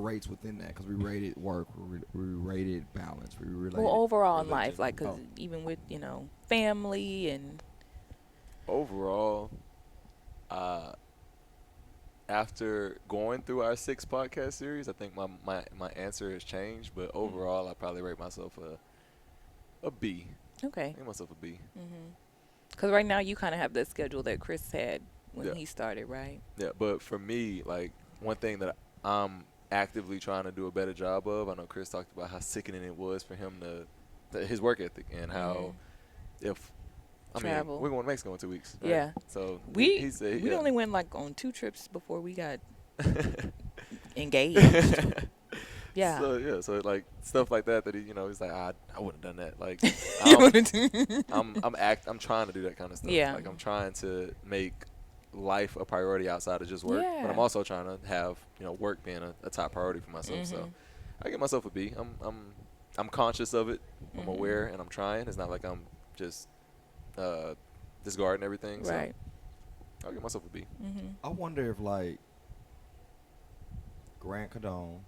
rates within that because we rated work, we rated balance, we related. Well, overall in religion. life, like, cause even with family and Overall, after going through our 6 podcast series, I think my answer has changed. But overall, I probably rate myself a B. okay. I rate myself a B. Cause right now you kind of have the schedule that Chris had when Yeah. he started, right? Yeah, but for me, like one thing that I'm actively trying to do a better job of, I know Chris talked about how sickening it was for him his work ethic and how Travel. we're going to Mexico in 2 weeks. Right? Yeah. So We he said, we yeah. only went like on 2 trips before we got engaged. Yeah. So like stuff like that he, he's like, I wouldn't have done that. Like I'm trying to do that kind of stuff. Yeah. Like I'm trying to make life a priority outside of just work, but Yeah. I'm also trying to have work being a top priority for myself. Mm-hmm. So I give myself a B. I'm conscious of it. I'm Mm-hmm. aware and I'm trying. It's not like I'm just discarding everything. Right. So I'll give myself a B. Mm-hmm. I wonder if like Grant Cardone,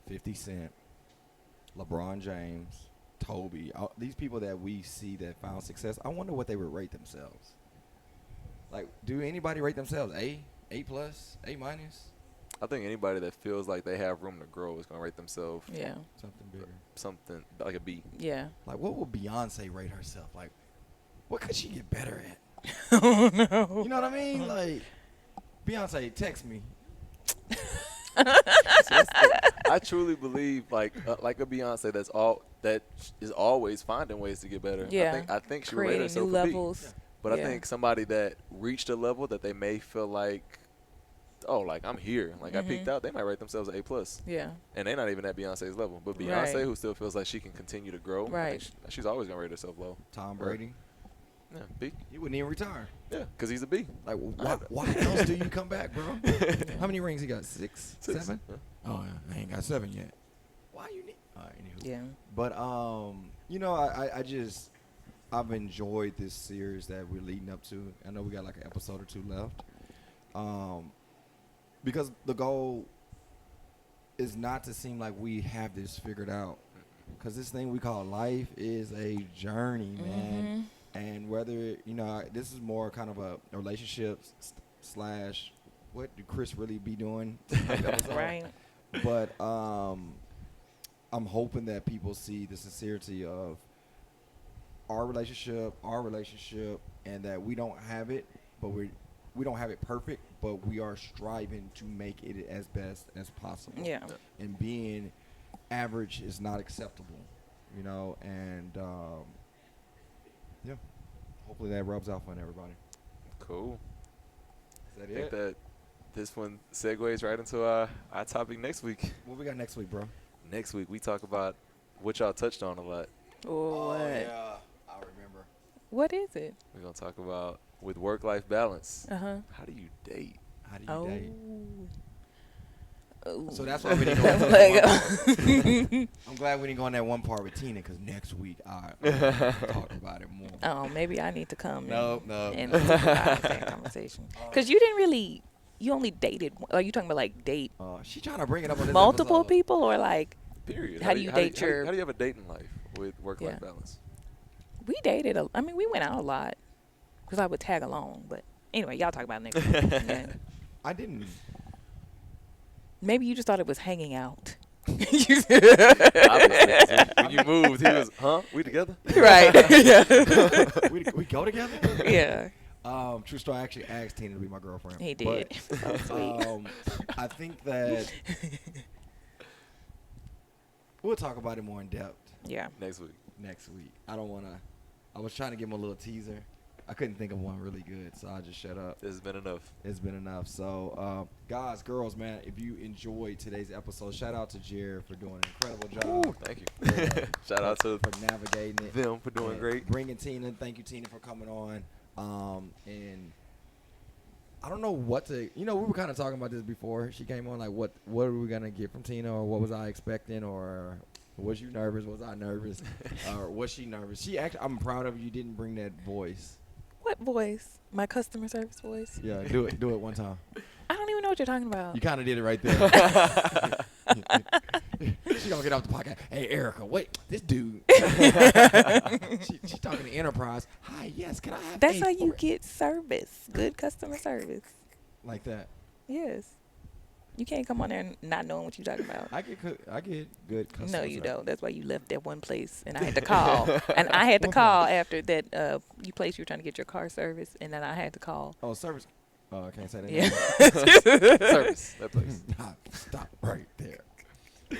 50 Cent, LeBron James, Toby, these people that we see that found success, I wonder what they would rate themselves. Like, do anybody rate themselves A plus, A minus? I think anybody that feels like they have room to grow is gonna rate themselves Yeah. Something bigger. something like a B. Yeah. Like, what would Beyonce rate herself? Like, what could she get better at? Oh no. You know what I mean? Like, Beyonce, text me. I truly believe like a Beyonce that is always finding ways to get better. Yeah. I think she would rate Creating herself new a B. levels. But Yeah. I think somebody that reached a level that they may feel like, oh, like I'm here, like I peaked out, they might rate themselves an A plus, Yeah. and they're not even at Beyonce's level. But Beyonce, Right. who still feels like she can continue to grow, I Right. think she's always gonna rate herself low. Tom Right. Brady. Yeah, B. He wouldn't even retire. Yeah, because he's a B. Like, why else do you come back, bro? How many rings he got? Six? 7? Yeah. Oh, yeah. I ain't got 7 yet. Why you need? Anywho. Yeah. But you know, I've enjoyed this series that we're leading up to. I know we got like an episode or 2 left. Because the goal is not to seem like we have this figured out. Because this thing we call life is a journey, man. And whether, you know, this is more kind of a relationship slash what do Chris really be doing? Right. But I'm hoping that people see the sincerity of our relationship, and that we don't have it, but we don't have it perfect, but we are striving to make it as best as possible. Yeah. And being average is not acceptable, you know, and yeah, hopefully that rubs off on everybody. Cool. Is that I think it? that this one segues right into our topic next week. What we got next week, bro? Next week, we talk about what y'all touched on a lot. Oh, what? yeah, I remember. What is it? We're going to talk about with work-life balance. Uh-huh. How do you date? How do you Oh. date? Oh. So that's why we didn't go into that one part. I'm glad we didn't go on that one part with Tina, because next week I talk about it more. Oh, maybe I need to come No. and have that conversation. Because you didn't really, you only dated, are you talking about like date She trying to bring it up on this multiple episode. people or like, Period. How do you date your- How do you have a date in life with work-life Yeah. balance? we dated, I mean, we went out a lot because I would tag along. But anyway, y'all talk about it next week. Yeah. I didn't. Maybe you just thought it was hanging out. Obviously. When you moved, he was, huh? We together? Right. Yeah. we go together? Yeah. True story. I actually asked Tina to be my girlfriend. He did. But, Sweet. I think that we'll talk about it more in depth Yeah. Next week. next week. I don't want to. I was trying to give him a little teaser. I couldn't think of one really good, so I just shut up. This has been enough. It's been enough. So, guys, girls, man, if you enjoyed today's episode, shout out to Jared for doing an incredible job. Ooh, thank you. Shout out to for navigating it. them for doing and great. Bringing Tina. Thank you, Tina, for coming on. And I don't know what to. You know, we were kind of talking about this before she came on. Like, what are we gonna get from Tina, or what was I expecting, or was you nervous? Was I nervous, or was she nervous? She actually, I'm proud of you. You didn't bring that voice. What voice? My customer service voice? Yeah, do it one time. I don't even know what you're talking about. You kind of did it right there. She gonna get off the podcast. Hey, Erica, wait, this dude. she talking to Enterprise. Hi, yes, can I have? That's a how you for-" get service. Good customer service. like that. Yes. You can't come on there and not knowing what you're talking about. I get good customer No, you service. don't. That's why you left that one place, and I had to call. And I had to call after that you place you were trying to get your car service, and then I had to call. Oh, service. Oh, I can't say that. Yeah. Service. That place. Stop right there.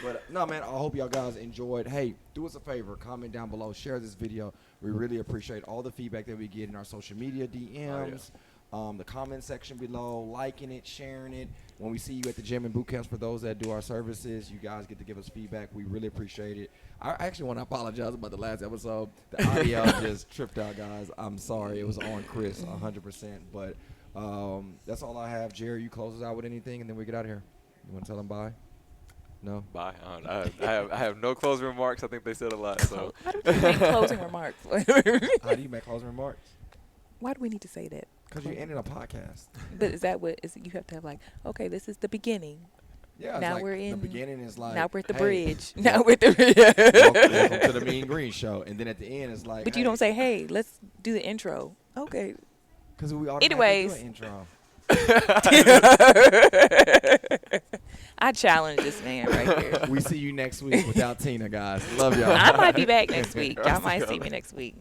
But no, man, I hope y'all guys enjoyed. Hey, do us a favor, comment down below, share this video. We really appreciate all the feedback that we get in our social media DMs, the comment section below, liking it, sharing it. When we see you at the gym and boot camps, for those that do our services, you guys get to give us feedback. We really appreciate it. I actually want to apologize about the last episode. The audio just tripped out, guys. I'm sorry. It was on Chris 100%. But that's all I have. Jerry, you close us out with anything, and then we get out of here. You want to tell them bye? No? Bye. I have no closing remarks. I think they said a lot. So How do we make closing remarks? How do you make closing remarks? Why do we need to say that? Because you ended a podcast. But is that what is it? You have to have like, okay, this is the beginning. Yeah, it's Now like we're in- the beginning is like now we're at the hey, bridge. Now we're at the welcome to the Mean Green Show, and then at the end it's like. But you don't say, hey, let's do the intro. Okay. Because we automatically Anyways. do an intro. I challenge this man right here. We see you next week without Tina, guys. Love y'all. I might be back next week. Y'all might see me next week.